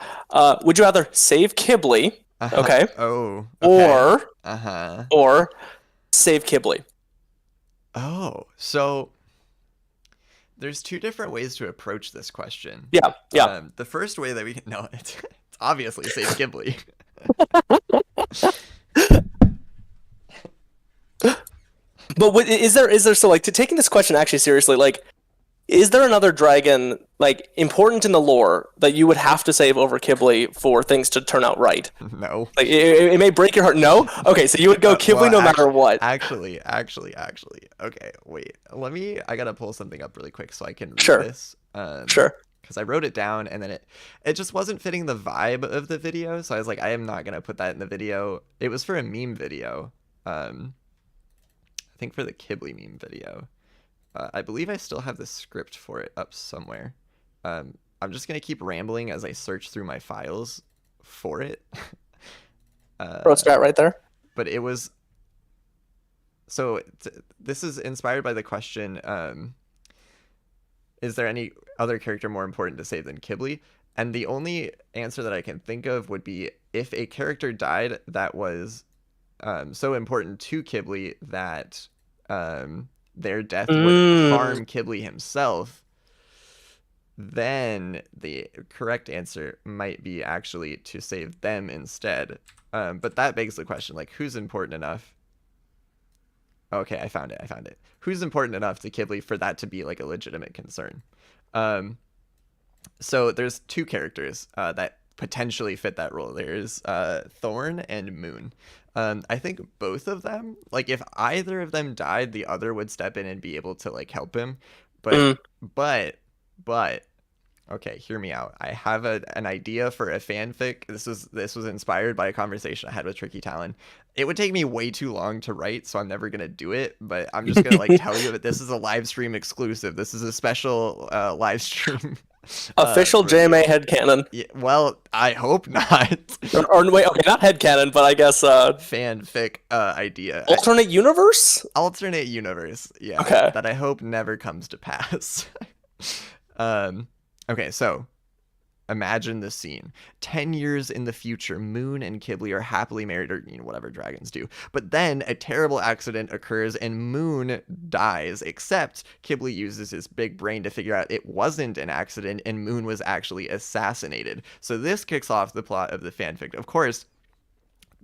Would you rather save Qibli, Uh-huh. okay, Oh, okay. or Uh-huh. or save Qibli? Oh, so there's two different ways to approach this question. Yeah, yeah. The first way that we can no, it's obviously save Ghibli. But is there so like to taking this question actually seriously, like is there another dragon like important in the lore that you would have to save over Qibli for things to turn out right? No. Like it may break your heart. No? Okay, so you would go Qibli Well, no matter what. actually. Okay, wait. I gotta pull something up really quick so I can read Sure. this. Sure. Because I wrote it down and then it just wasn't fitting the vibe of the video, so I was like, I am not gonna put that in the video. It was for a meme video. I think for the Qibli meme video. I believe I still have the script for it up somewhere. I'm just gonna keep rambling as I search through my files for it. Pro strat right there. But it was so this is inspired by the question, is there any other character more important to save than Qibli? And the only answer that I can think of would be if a character died that was so important to Qibli that their death would Mm, harm Qibli himself, then the correct answer might be actually to save them instead. But that begs the question, like, who's important enough? Okay, I found it. Who's important enough to Qibli for that to be like a legitimate concern? Um, so there's two characters that potentially fit that role. There's Thorn and Moon. I think both of them, like if either of them died, the other would step in and be able to like help him. But mm. but but okay, hear me out. I have an idea for a fanfic. This was inspired by a conversation I had with Tricky Talon. It would take me way too long to write, so I'm never gonna do it. But I'm just gonna like tell you that this is a live stream exclusive. This is a special live stream Official JMA reveal. headcanon. Yeah, well, I hope not. Or wait, okay, not headcanon, but I guess Fanfic idea. alternate universe? Alternate universe. Yeah, Okay. that I hope never comes to pass. um, okay, so imagine the scene. 10 years in the future, Moon and Qibli are happily married, or whatever dragons do. But then a terrible accident occurs and Moon dies, except Qibli uses his big brain to figure out it wasn't an accident and Moon was actually assassinated. So this kicks off the plot of the fanfic. Of course,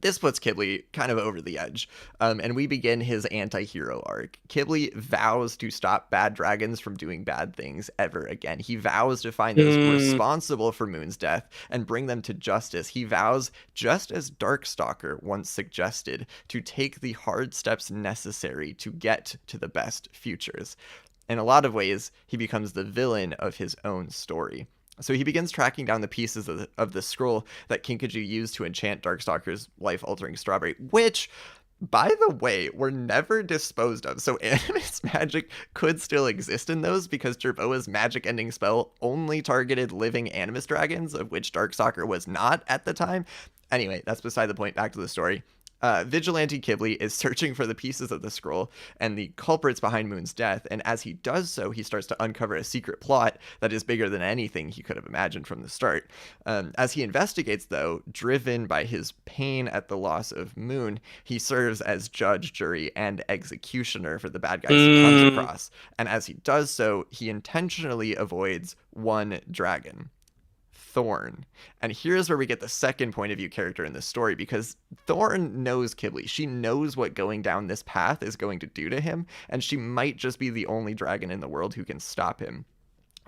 this puts Qibli kind of over the edge, and we begin his anti-hero arc. Qibli vows to stop bad dragons from doing bad things ever again. He vows to find those responsible for Moon's death and bring them to justice. He vows, just as Darkstalker once suggested, to take the hard steps necessary to get to the best futures. In a lot of ways, he becomes the villain of his own story. So he begins tracking down the pieces of the scroll that Kinkajou used to enchant Darkstalker's life-altering strawberry, which, by the way, were never disposed of. So Animus magic could still exist in those because Jerboa's magic-ending spell only targeted living Animus dragons, of which Darkstalker was not at the time. Anyway, that's beside the point. Back to the story. Vigilante Qibli is searching for the pieces of the scroll and the culprits behind Moon's death, and as he does so, he starts to uncover a secret plot that is bigger than anything he could have imagined from the start. As he investigates, though, driven by his pain at the loss of Moon, he serves as judge, jury, and executioner for the bad guys he comes across, and as he does so, he intentionally avoids one dragon. Thorn. And here's where we get the second point of view character in this story, because Thorn knows Qibli. She knows what going down this path is going to do to him, and she might just be the only dragon in the world who can stop him.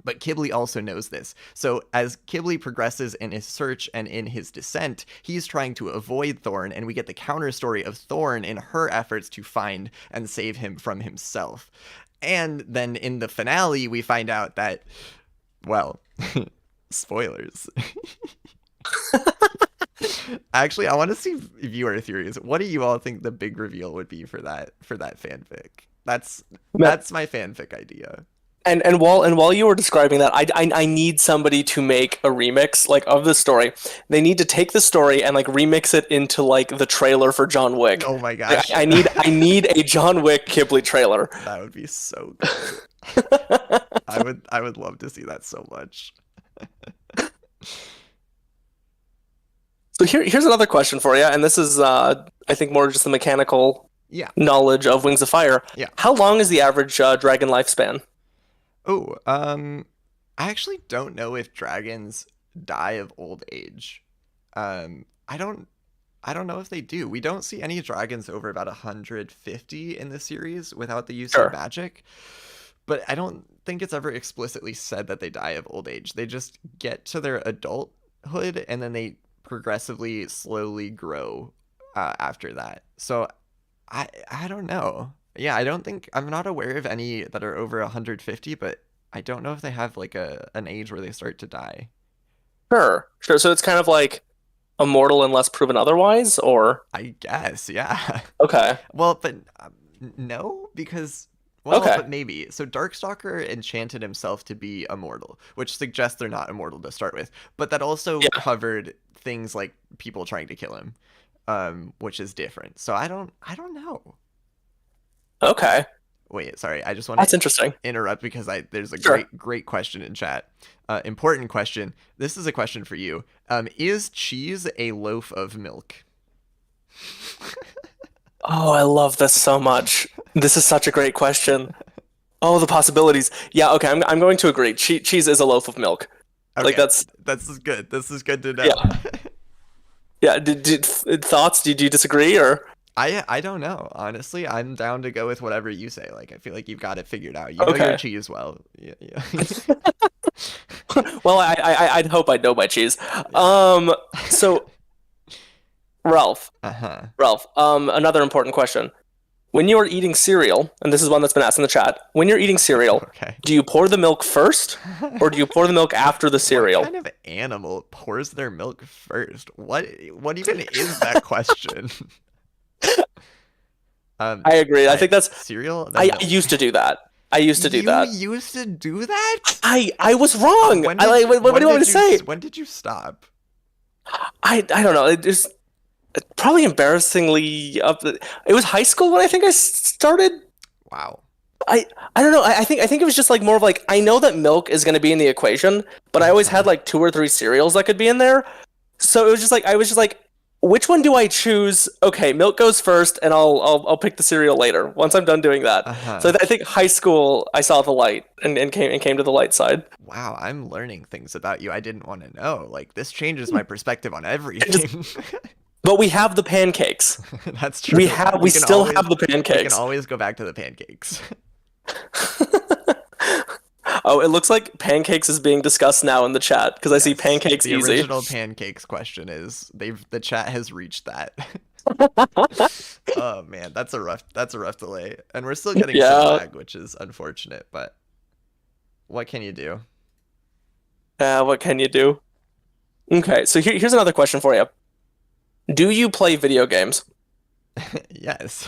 But Qibli also knows this. So as Qibli progresses in his search and in his descent, he's trying to avoid Thorn, and we get the counter story of Thorn in her efforts to find and save him from himself. And then in the finale, we find out that, well, spoilers. Actually, I want to see viewer theories. What do you all think the big reveal would be for that fanfic? That's my fanfic idea. And while you were describing that, I need somebody to make a remix like of the story. They need to take the story and like remix it into like the trailer for John Wick. Oh my Like, gosh. I need a John Wick Qibli trailer. That would be so good. I would love to see that so much. So here's another question for you, and this is I think more just the mechanical Yeah. knowledge of Wings of Fire. Yeah. How long is the average dragon lifespan? Oh, I actually don't know if dragons die of old age. Um, I don't I don't know if they do. We don't see any dragons over about 150 in the series without the use of Sure. magic. But I don't think it's ever explicitly said that they die of old age. They just get to their adulthood and then they progressively, slowly grow after that. So I don't know. Yeah, I don't think I'm not aware of any that are over 150, but I don't know if they have like a an age where they start to die. Sure. Sure. So it's kind of like immortal unless proven otherwise, or I guess, yeah. okay. Well, but no, because well, Okay. but maybe. So Darkstalker enchanted himself to be immortal, which suggests they're not immortal to start with. But that also Yeah. covered things like people trying to kill him, which is different. So I don't know. Okay. Wait, sorry. I just want to That's interesting. interrupt because I there's a Sure. great question in chat. Important question. This is a question for you. Is cheese a loaf of milk? Oh, I love this so much. This is such a great question. Oh, the possibilities. Yeah, okay, I'm going to agree. Cheese is a loaf of milk. Like Okay, that's this is good. This is good to know. yeah. Yeah, thoughts? Do you disagree or I don't know. Honestly, I'm down to go with whatever you say. Like I feel like you've got it figured out. You know your okay. cheese well. Yeah, yeah. Well, I'd hope I'd know my cheese. Yeah. So Ralph, Uh-huh. another important question. When you are eating cereal, and this is one that's been asked in the chat, when you're eating cereal, Okay. do you pour the milk first or do you pour the milk after the What cereal? kind of animal pours their milk first? What even is that question? I agree. I think that's Cereal, then I milk. used to do that. I used to do You that. used to do that? I was wrong. When I did like what do you want me to say? when did you stop? I don't know. It's probably embarrassingly up. It was high school when I think I started. Wow. I I don't know. I think it was just like more of like I know that milk is going to be in the equation, but I always had Uh-huh. like two or three cereals that could be in there. So it was just like I was just like, which one do I choose? Okay, milk goes first, and I'll pick the cereal later once I'm done doing that. So Uh-huh. I think high school I saw the light and came to the light side. Wow, I'm learning things about you I didn't want to know. Like this changes my perspective on It just, everything. but we have the pancakes. That's true. We can still always have the we can pancakes. always go back to the pancakes. Oh, it looks like pancakes is being discussed now in the chat because I see Yes. pancakes The easy. original pancakes question is the chat has reached that. Oh man, that's a rough delay. And we're still getting some Yeah. lag, which is unfortunate, but what can you do? What can you do? Okay, so here's another question for you. Do you play video games? Yes.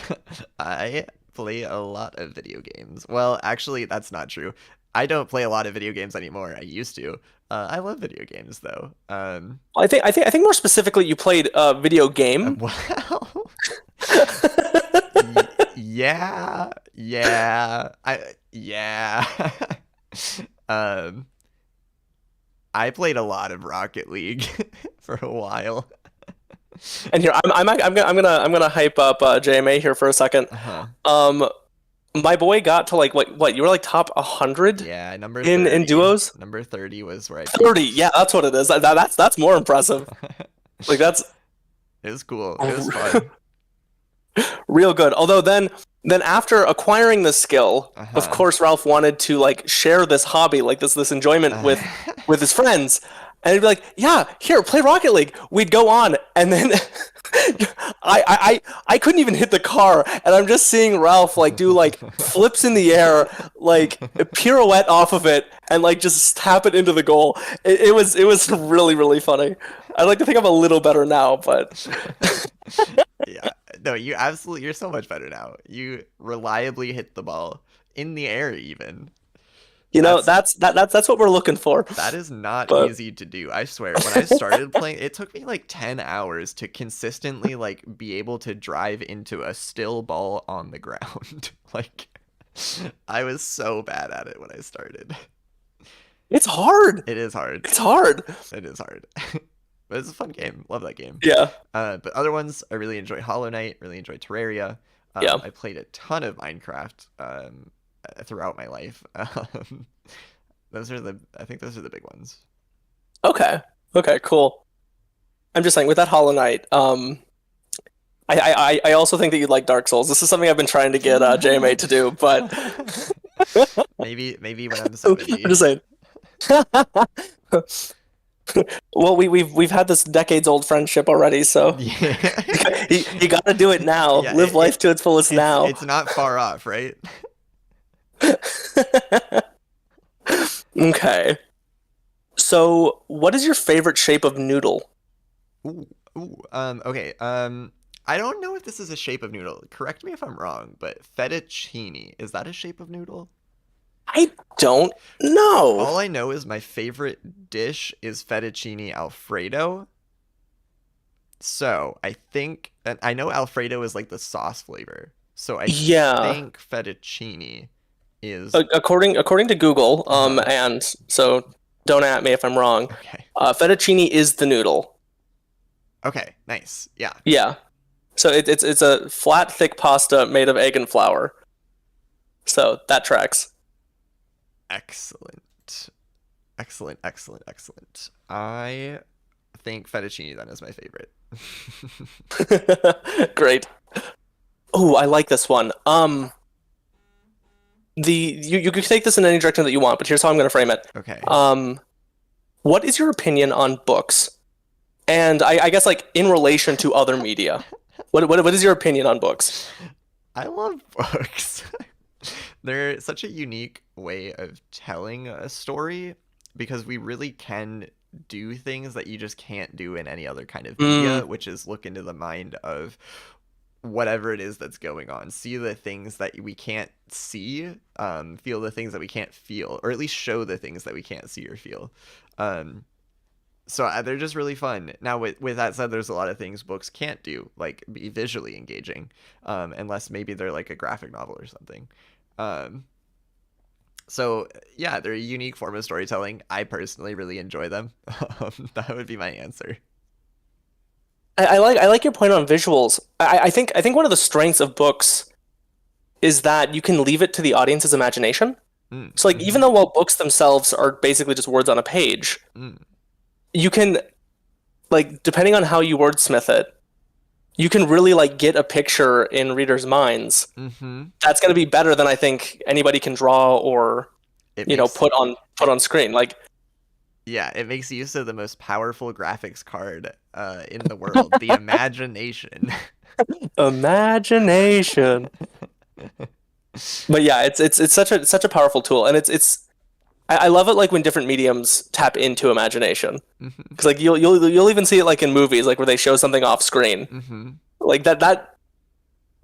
I play a lot of video games. Well, actually, that's not true. I don't play a lot of video games anymore. I used to. I love video games though. I think more specifically, you played a video game. Well, yeah, yeah, yeah. um, I played a lot of Rocket League for a while. And here, I'm gonna hype up JMA here for a second. Uh-huh. Um, my boy got to like what you were like top 100 Yeah, number in 30. duos. Number 30 was where I 30, peaked. yeah, that's what it is. That's more impressive. Like that's It was cool. It was fun. real good. Although then after acquiring the skill, of Uh-huh. course Ralph wanted to like share this hobby, like this enjoyment with his friends. And he'd be like, "Yeah, here, play Rocket League." We'd go on, and then I couldn't even hit the car, and I'm just seeing Ralph like do like flips in the air, like a pirouette off of it, and like just tap it into the goal. It was really really funny. I'd like to think I'm a little better now, but Yeah. No, you're so much better now. You reliably hit the ball in the air even. you know That's that's what we're looking for. that is not But easy to do. I swear. When I started playing, it took me like 10 hours to consistently like be able to drive into a still ball on the ground. Like I was so bad at it when I started. it's hard. It is hard. It's hard. It is hard. But it's a fun game. Love that game. Yeah. But other ones, I really enjoy Hollow Knight, really enjoy Terraria. Yeah. I played a ton of Minecraft throughout my life. I think those are the big ones. Okay. Okay. Cool. I'm just saying with that Hollow Knight. I also think that you'd like Dark Souls. This is something I've been trying to get JMA to do, but Maybe when I'm I'm 70. just saying. Well, we've had this decades old friendship already, so Yeah. you got to do it now. Yeah, Live life to its fullest now. it's not far off, right? Okay. So, what is your favorite shape of noodle? Ooh, okay. I don't know if this is a shape of noodle. Correct me if I'm wrong, but fettuccine, is that a shape of noodle? I don't know. All I know is my favorite dish is fettuccine Alfredo. So I think, and I know Alfredo is like the sauce flavor. So I Yeah. think fettuccine is According to Google, uh and so don't at me if I'm wrong. okay. Fettuccine is the noodle. Okay, nice. Yeah. Yeah. So it's a flat, thick pasta made of egg and flour. So that tracks. Excellent. Excellent, excellent, excellent. I think fettuccine then is my favorite. Great. Oh, I like this one. You can take this in any direction that you want, but here's how I'm going to frame it. Okay. What is your opinion on books? And I guess like in relation to other media. What is your opinion on books? I love books. They're such a unique way of telling a story because we really can do things that you just can't do in any other kind of Mm, media, which is look into the mind of whatever it is that's going on, see the things that we can't see, feel the things that we can't feel, or at least show the things that we can't see or feel. Um, so they're just really fun. Now, with that said, there's a lot of things books can't do, like be visually engaging, unless maybe they're like a graphic novel or something. Um, so yeah, they're a unique form of storytelling. I personally really enjoy them. That would be my answer. I like your point on visuals. I think one of the strengths of books is that you can leave it to the audience's imagination. Mm, So like even mm-hmm, though while books themselves are basically just words on a page, mm, you can like depending on how you wordsmith it, you can really like get a picture in readers' minds. mm-hmm. That's going to be better than I think anybody can draw or It makes put on screen. Like Yeah, it makes use of the most powerful graphics card in the world, the imagination. imagination. But yeah, it's such a powerful tool, and I love it like when different mediums tap into imagination Hmm. because like you'll even see it like in movies like where they show something off screen Hmm. like that.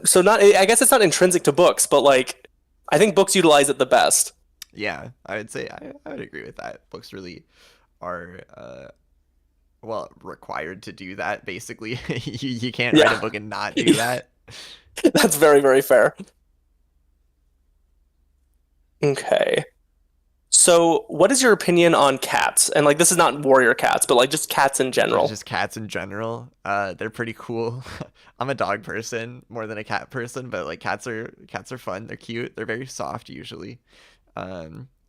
So not I guess it's not intrinsic to books, but like I think books utilize it the best. Yeah, I would say I would agree with that. Books really are well required to do that. Basically, you can't write a Yeah, book and not do that. that's very very fair. Okay. So, what is your opinion on cats? And like, this is not warrior cats, but like just cats in There's general. just cats in general. They're pretty cool. I'm a dog person more than a cat person, but like cats are fun. They're cute. They're very soft usually.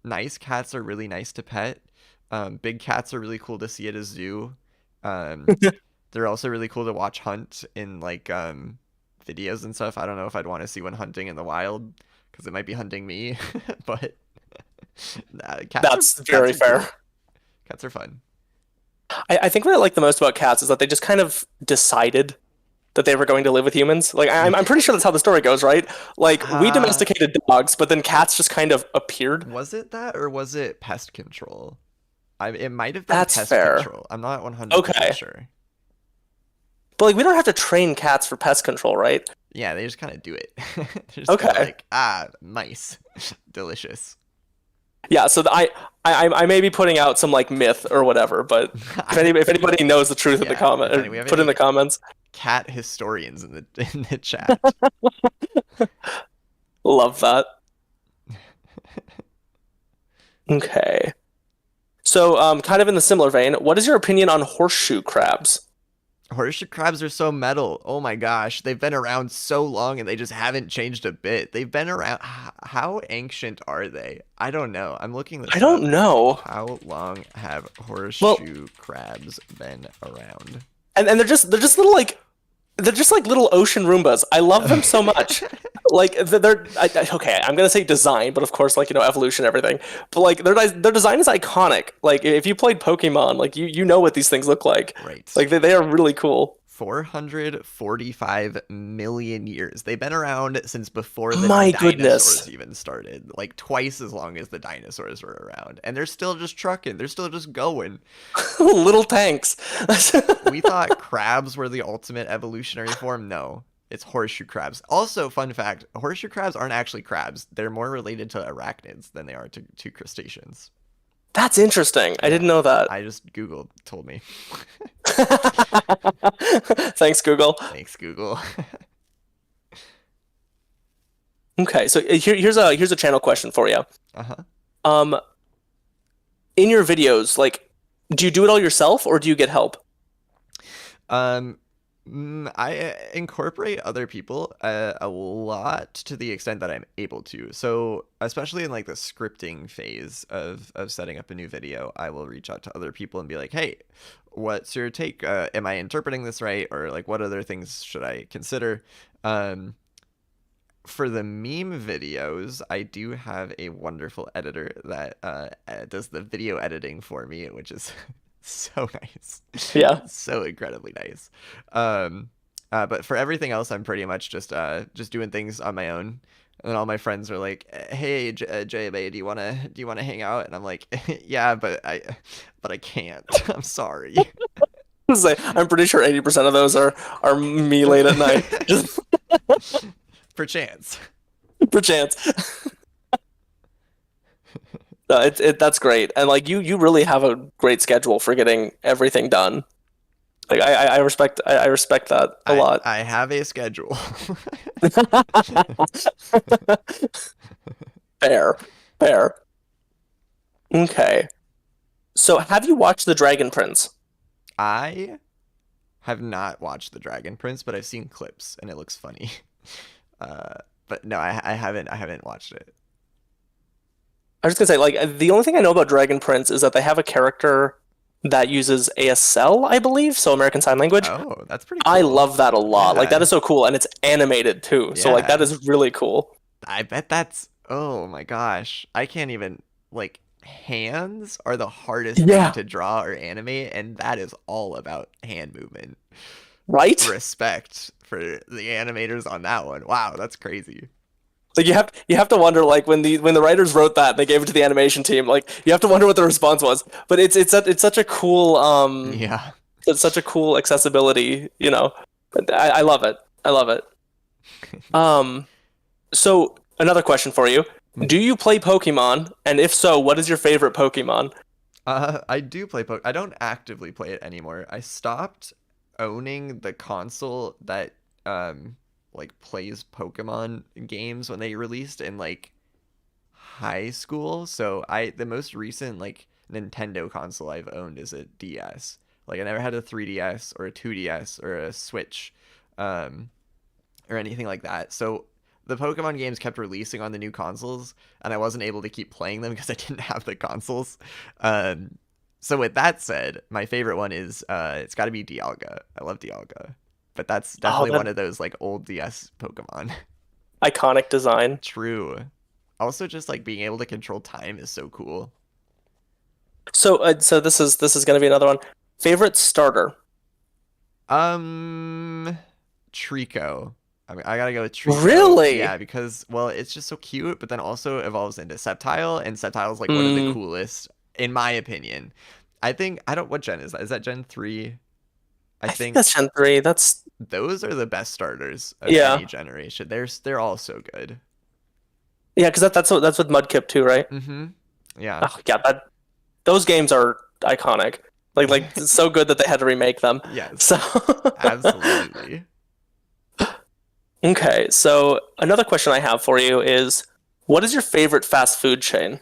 Nice cats are really nice to pet. Big cats are really cool to see at a zoo. Um, they're also really cool to watch hunt in like videos and stuff. I don't know if I'd want to see one hunting in the wild because it might be hunting me, but cats are That's cats very are cool. fair. Cats are fun. I think what I like the most about cats is that they just kind of decided that they were going to live with humans. Like I'm pretty sure that's how the story goes, right? Like we Uh, domesticated dogs, but then cats just kind of appeared. was it that or was it pest control? It might have been That's pest fair. control. I'm not 100% Okay. sure. But like we don't have to train cats for pest control, right? Yeah, they just kind of do it. They're just kind of Okay. like, mice. Delicious. Yeah, so I may be putting out some like myth or whatever, but if anybody knows the truth in the Yeah, comment, if any we have put in the any comments. cat historians in the chat. Love that. Okay. So kind of in the similar vein, what is your opinion on horseshoe crabs? Horseshoe crabs are so metal. Oh my gosh, they've been around so long and they just haven't changed a bit. They've been around. How ancient are they? I don't know. I'm looking I this don't up. know. How long have Well, horseshoe crabs been around? and they're just little like they're just like little ocean Roombas. I love them so much. Like okay. I'm gonna say design, but of course, like evolution, and everything. But like their design is iconic. Like if you played Pokemon, like you know what these things look like. Right. Like they are really cool. 445 million years. They've been around since before the My dinosaurs goodness, even started, like twice as long as the dinosaurs were around. And they're still just trucking, they're still just going. little tanks. We thought crabs were the ultimate evolutionary form. No, it's horseshoe crabs. Also, fun fact, horseshoe crabs aren't actually crabs. They're more related to arachnids than they are to crustaceans. That's interesting. I Yeah, didn't know that. I just Googled, told me. Thanks, Google. Thanks, Google. Okay, so here's a channel question for you. Uh-huh. Um, in your videos, like, do you do it all yourself or do you get help? Um, I incorporate other people a lot to the extent that I'm able to. So, especially in like the scripting phase of setting up a new video, I will reach out to other people and be like, "Hey, what's your take? Am I interpreting this right? Or like, what other things should I consider?" Um, for the meme videos, I do have a wonderful editor that does the video editing for me, which is so nice, Yeah. so incredibly nice. But for everything else, I'm pretty much just doing things on my own. And all my friends are like, "Hey, JB, do you wanna hang out?" And I'm like, "Yeah, but I can't. I'm sorry." Say, I'm pretty sure 80% of those are me late at night, just Perchance. per chance. No, that's great, and like you really have a great schedule for getting everything done. Like I respect that a I lot. I have a schedule. Fair, fair. Okay. So have you watched The Dragon Prince? I have not watched The Dragon Prince, but I've seen clips and it looks funny. Uh, but no, I haven't watched it. I was just gonna say, like, the only thing I know about Dragon Prince is that they have a character that uses ASL, I believe, so American Sign Language. Oh, that's pretty I cool. love that a lot. Like, that Yeah, is so cool, and it's animated too. So, like, that yeah. is really cool. I bet that's, oh my gosh. I can't even, like, hands are the hardest thing Yeah. to draw or animate, and that is all about hand movement. Right? Respect for the animators on that one. Wow, that's crazy. Like, you have to wonder, like, when the writers wrote that, and they gave it to the animation team. Like, you have to wonder what the response was. But it's such a cool Yeah. it's such a cool accessibility. I love it. I love it. Um, so another question for you: do you play Pokemon? And if so, what is your favorite Pokemon? I do play I don't actively play it anymore. I stopped owning the console that like plays Pokemon games when they released in like high school. So the most recent like Nintendo console I've owned is a DS. Like I never had a 3DS or a 2DS or a Switch um or anything like that. So the Pokemon games kept releasing on the new consoles, and I wasn't able to keep playing them because I didn't have the consoles. Um, so with that said, my favorite one is it's got to be Dialga. I love Dialga, but that's Oh, definitely one that of those like old DS Pokemon. iconic design. True. Also, just like being able to control time is so cool. So this is gonna be another one. Favorite starter? Um, Trico. I mean, I gotta go with Trico. Really? Yeah, because well, it's just so cute, but then also evolves into Sceptile, and Sceptile is like one of the Mm, coolest, in my opinion. I think I don't. What gen is that? Is that Gen 3? I I think think that's Gen 3. That's those are the best starters of yeah. any generation. They're all so good. Yeah, because that's with Mudkip too, right? Mm-hmm. Yeah. Oh yeah, that those games are iconic. Like it's so good that they had to remake them. So Yes. Absolutely. okay, so another question I have for you is, what is your favorite fast food chain?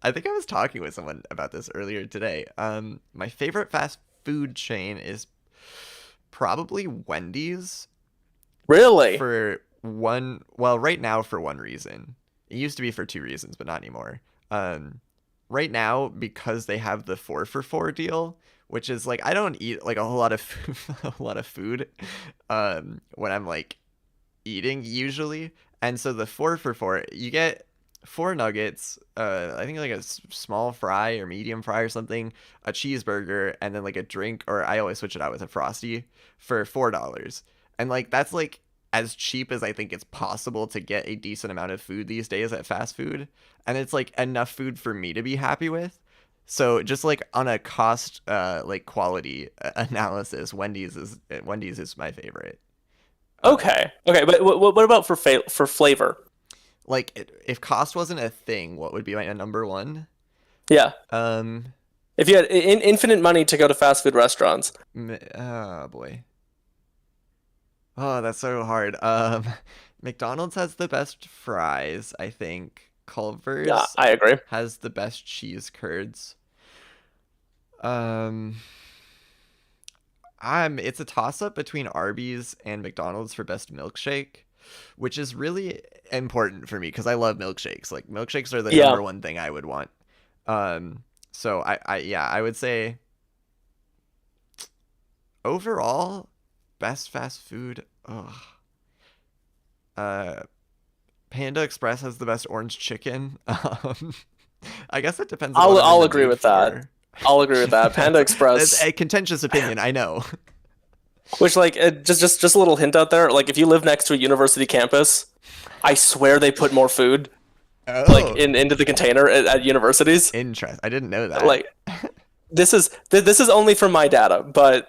I think I was talking with someone about this earlier today. My favorite fast food chain is probably Wendy's Really? for one, well, right now for one reason. It used to be for two reasons, but not anymore. Um, right now because they have the 4 for 4 deal, which is like I don't eat like a whole lot of a lot of food when I'm like eating usually. And so the 4 for 4, you get 4 nuggets, I think like a small fry or medium fry or something, a cheeseburger, and then like a drink, or I always switch it out with a frosty for $4. And like that's like as cheap as I think it's possible to get a decent amount of food these days at fast food. And it's like enough food for me to be happy with. So just like on a cost like quality analysis, Wendy's is my favorite. Um, Okay. Okay, but what about for flavor? like if cost wasn't a thing, what would be my number one? Yeah. Um, If you had infinite money to go to fast food restaurants. oh boy. Oh, that's so hard. McDonald's has the best fries, I think. Yeah, Culver's I agree. has the best cheese curds. Um, it's a toss up between Arby's and McDonald's for best milkshake, which is really important for me because I love milkshakes. Like milkshakes are the Yeah. number one thing I would want. So yeah, I would say overall, best fast food. Ugh. Uh, Panda Express has the best orange chicken. I guess it depends on what I'm in I'll the agree mood with that. for. I'll agree with that. Panda That's Express, a contentious opinion, I know. which like just a little hint out there, like if you live next to a university campus, I swear they put more food like Oh, in into the container at universities. interest. I didn't know that. Like this is only from my data, but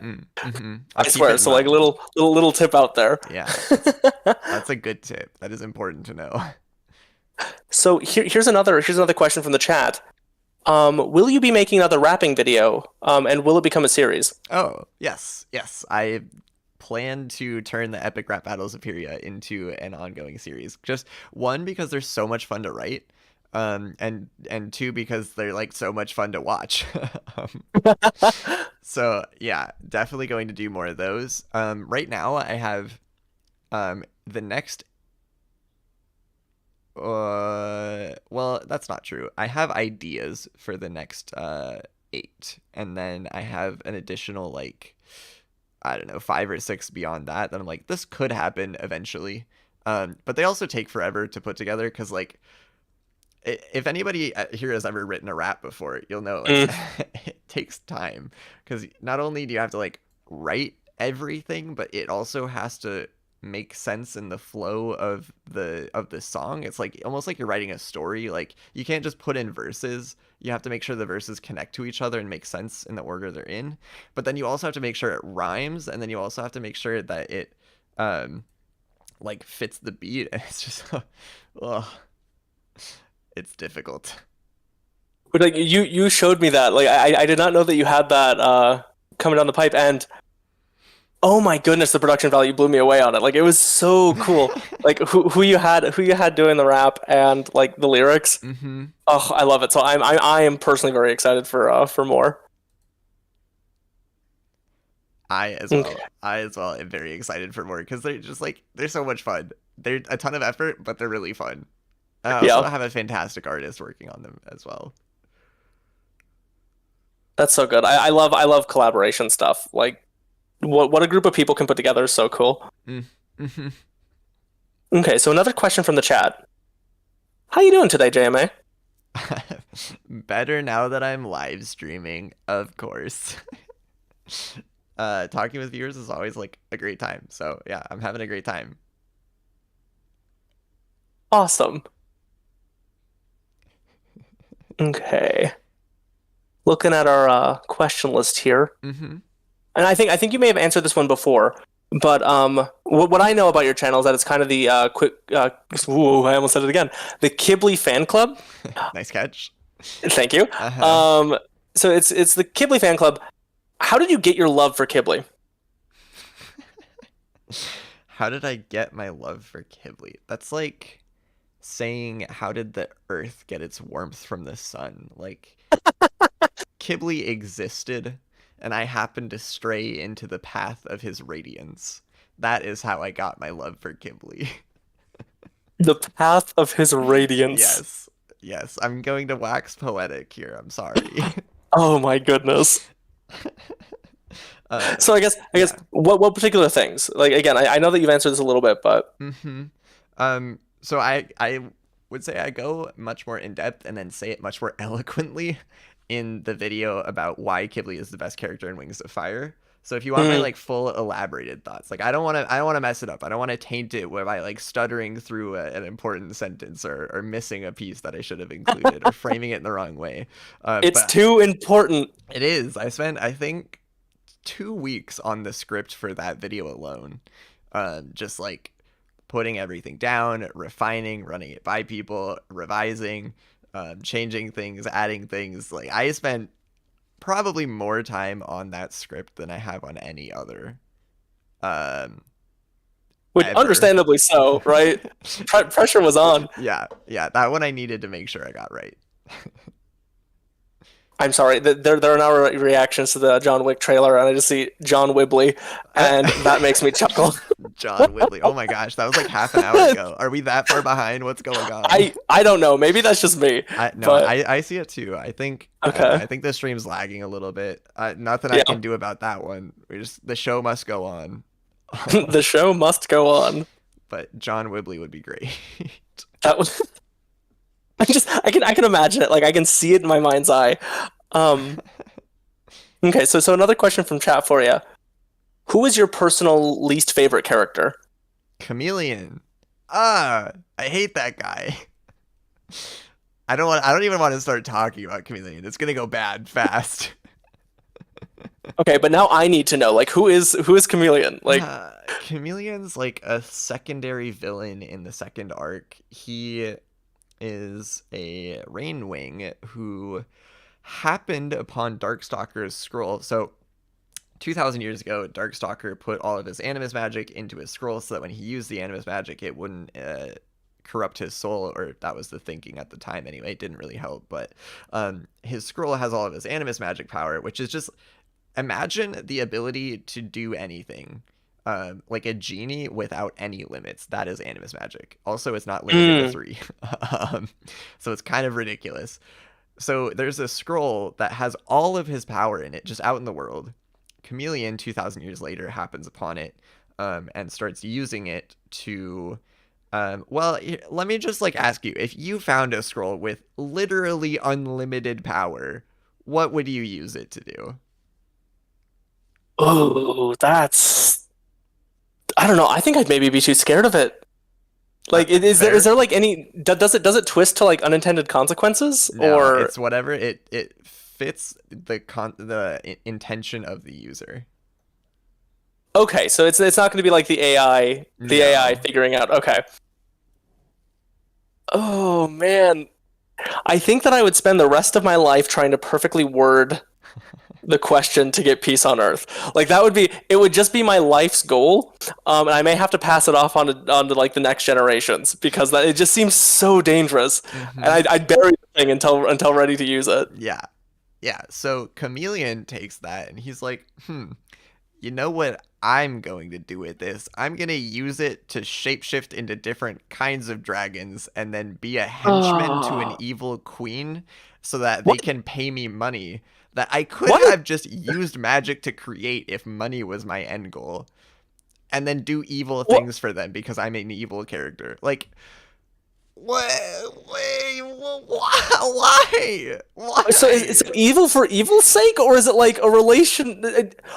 I'll I keep swear. it in So like mind. little tip out there. Yeah, that's a good tip. That is important to know. So here's another question from the chat. Will you be making another rapping video? And will it become a series? Oh, yes, yes. I plan to turn the epic rap battles of Pyria into an ongoing series. Just one because they're so much fun to write, and two because they're like so much fun to watch. um, so yeah, definitely going to do more of those. Right now I have the next. Well, that's not true. I have ideas for the next 8, and then I have an additional like I don't know 5 or 6 beyond that. That I'm like this could happen eventually. But they also take forever to put together because like if anybody here has ever written a rap before, you'll know like Mm, it takes time because not only do you have to like write everything, but it also has to make sense in the flow of the song. It's like almost like you're writing a story. Like you can't just put in verses. You have to make sure the verses connect to each other and make sense in the order they're in. But then you also have to make sure it rhymes, and then you also have to make sure that it um like fits the beat. And it's just oh, it's difficult. but like you showed me that. Like I did not know that you had that coming down the pipe, and oh my goodness, the production value blew me away on it. Like it was so cool. Like who you had doing the rap and like the lyrics. hmm Oh, I love it. So I am personally very excited for more. I as well. Okay. I as well am very excited for more because they're just like they're so much fun. They're a ton of effort, but they're really fun. I also Yeah, have a fantastic artist working on them as well. that's so good. I love collaboration stuff. Like what a group of people can put together is so cool. Mm. Okay, so another question from the chat. How you doing today, JMA? Better now that I'm live streaming, of course. Talking with viewers is always like a great time. So yeah, I'm having a great time. Awesome. Okay. Looking at our question list here, Mm-hmm. and I think you may have answered this one before, but what I know about your channel is that it's kind of the quick. Ooh, I almost said it again. The Qibli fan club. Nice catch. Thank you. Uh-huh. Um, so it's the Qibli fan club. How did you get your love for Qibli? How did I get my love for Qibli? That's like saying, how did the earth get its warmth from the sun? Like, Qibli existed, and I happened to stray into the path of his radiance. That is how I got my love for Qibli. The path of his radiance. Yes. Yes, I'm going to wax poetic here. I'm sorry. Oh my goodness. uh, So I guess yeah. what particular things? Like again, I know that you've answered this a little bit, but Mm-hmm. So I would say I go much more in depth and then say it much more eloquently in the video about why Qibli is the best character in Wings of Fire. So if you want my mm, like full elaborated thoughts, like I don't want to mess it up. I don't want to taint it by like stuttering through an important sentence or missing a piece that I should have included or framing it in the wrong way. it's But too important. it is. I spent I think 2 weeks on the script for that video alone. Just like putting everything down, refining, running it by people, revising, changing things, adding things. Like I spent probably more time on that script than I have on any other um, Which ever. understandably so, right? Pressure was on. Yeah, yeah, that one I needed to make sure I got right. I'm sorry. There are now reactions to the John Wick trailer, and I just see John Wibbly, and that makes me chuckle. John Whitley. Oh my gosh, that was like half an hour ago. Are we that far behind? What's going on? I don't know. Maybe that's just me, I no, but I see it too. I think okay. I think the stream's lagging a little bit. Nothing I Yeah, can do about that one. We just the show must go on. the show must go on. But John Wibley would be great. That was. I can imagine it. Like I can see it in my mind's eye. Um. Okay. So another question from chat for you. Who is your personal least favorite character? Chameleon. I hate that guy. I don't even want to start talking about Chameleon. It's gonna go bad fast. Okay, but now I need to know. Like, who is Chameleon? Like, Chameleon's like a secondary villain in the second arc. He is a Rainwing who happened upon Darkstalker's scroll. So 2,000 years ago, Darkstalker put all of his animus magic into his scroll so that when he used the animus magic, it wouldn't corrupt his soul, or that was the thinking at the time anyway. It didn't really help, but his scroll has all of his animus magic power, which is just imagine the ability to do anything. Like a genie without any limits. That is animus magic. Also, it's not limited to mm, 3. So it's kind of ridiculous. So there's a scroll that has all of his power in it, just out in the world. Chameleon, 2,000 years later, happens upon it and starts using it to. Well, let me just like ask you: if you found a scroll with literally unlimited power, what would you use it to do? oh, that's. I don't know. I think I'd maybe be too scared of it. Like, is Fair? there like any does it twist to like unintended consequences No, or it's whatever it fits the intention of the user. okay? So it's not going to be like the AI No. figuring out. Okay. Oh man, I think that I would spend the rest of my life trying to perfectly word the question to get peace on Earth. Like that would be it would just be my life's goal. And I may have to pass it off onto like the next generations because it just seems so dangerous. And Hmm. I'd bury the thing until ready to use it. Yeah. Yeah. So Chameleon takes that and he's like, you know what I'm going to do with this? I'm going to use it to shapeshift into different kinds of dragons and then be a henchman to an Oh, evil queen so that they what? can pay me money that I could What? have just used magic to create if money was my end goal and then do evil What? things for them because I'm an evil character. Like, What? Wait, why? So is Why? it evil for evil's sake, or is it like a relation?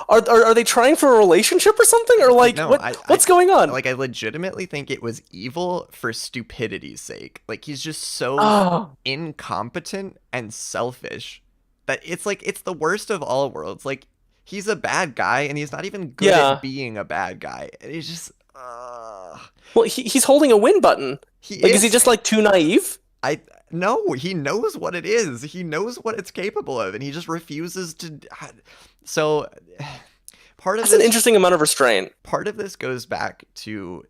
Are they trying for a relationship or something, or like No, what's going on? I legitimately think it was evil for stupidity's sake. Like he's just so Oh, incompetent and selfish that it's like it's the worst of all worlds. Like he's a bad guy and he's not even good at yeah. being a bad guy. And he's just Well, he's holding a win button. he Like, is he is. just like too naive? I no, he knows what it is. He knows what it's capable of and he just refuses to. So part of That's an this interesting amount of restraint. goes back to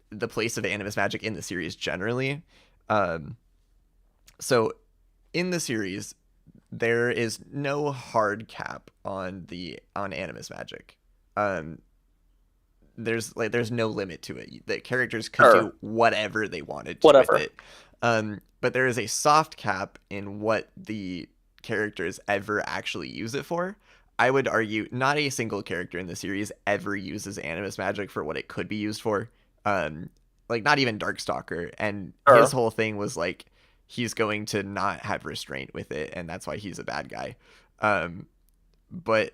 the place of animus magic in the series generally. Um, so in the series, there is no hard cap on animus magic. Um, there's no limit to it. The characters could Sure, do whatever they wanted to with whatever. it. But there is a soft cap in what the characters ever actually use it for. I would argue not a single character in the series ever uses animus magic for what it could be used for. Um, like not even Darkstalker, and his Sure. whole thing was like he's going to not have restraint with it, and that's why he's a bad guy. But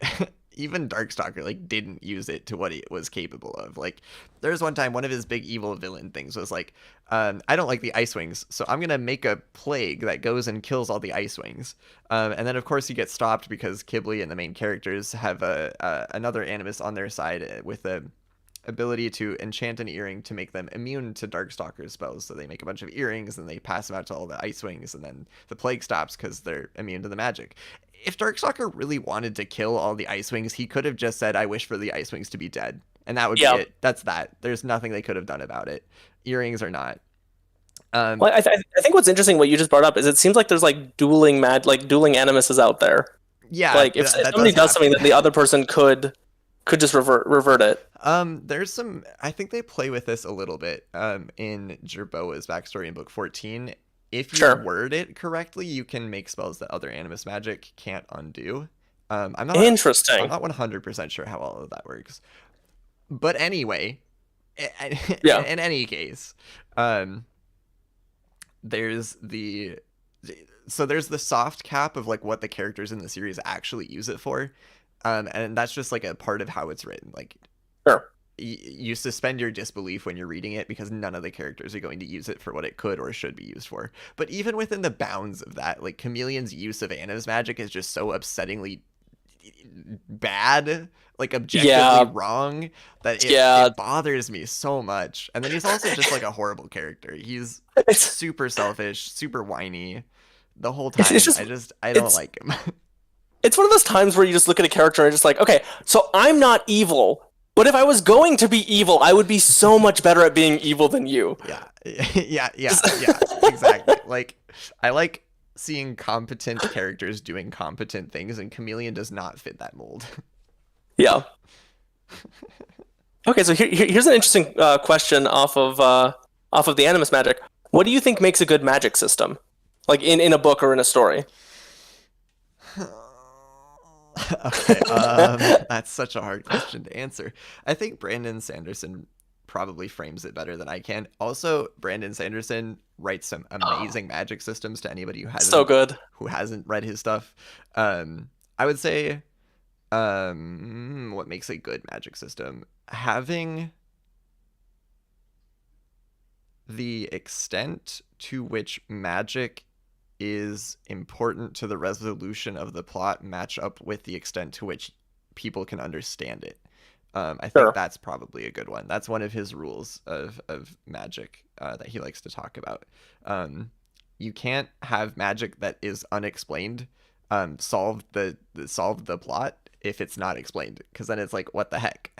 even Darkstalker like didn't use it to what it was capable of. Like there was one time one of his big evil villain things was like, I don't like the ice wings, so I'm gonna make a plague that goes and kills all the ice wings. And then of course he gets stopped because Qibli and the main characters have another animus on their side with a ability to enchant an earring to make them immune to Darkstalker's spells. So they make a bunch of earrings and they pass them out to all the ice wings, and then the plague stops because they're immune to the magic. If Darkstalker really wanted to kill all the ice wings, he could have just said, I wish for the ice wings to be dead. And that would be Yeah. it. That's that. There's nothing they could have done about it. Earrings or not. Um, Well, I think what's interesting, what you just brought up, is it seems like there's like dueling animuses out there. yeah, Like, if that somebody does does something, then happen. the other person could just revert it. There's some. I think they play with this a little bit. In Jerboa's backstory in book 14, if you Sure. word it correctly, you can make spells that other animus magic can't undo. I'm not. I'm Interesting. not 100% sure how all of that works. But anyway, Yeah. in any case, um, there's the there's the soft cap of like what the characters in the series actually use it for, and that's just like a part of how it's written. Like Sure. you suspend your disbelief when you're reading it because none of the characters are going to use it for what it could or should be used for. But even within the bounds of that, like Chameleon's use of Anna's magic is just so upsettingly bad, like objectively Yeah. wrong, that Yeah. it bothers me so much. And then he's also just like a horrible character. He's It's super selfish, super whiny the whole it's time. just I don't it's like him. it's one of those times where you just look at a character and just like, okay, so I'm not evil, but if I was going to be evil, I would be so much better at being evil than you. Yeah, yeah, exactly. Like, I like seeing competent characters doing competent things, and Chameleon does not fit that mold. Yeah. Okay, so here's an interesting question off of the animus magic. What do you think makes a good magic system, like in a book or in a story? Okay, that's such a hard question to answer. I think Brandon Sanderson probably frames it better than I can. Also, Brandon Sanderson writes some amazing magic systems to anybody So good. who hasn't read his stuff. I would say, what makes a good magic system? Having the extent to which magic is important to the resolution of the plot match up with the extent to which people can understand it. I think Sure. that's probably a good one. That's one of his rules of magic that he likes to talk about. You can't have magic that is unexplained solve the plot if it's not explained, because then it's like, what the heck?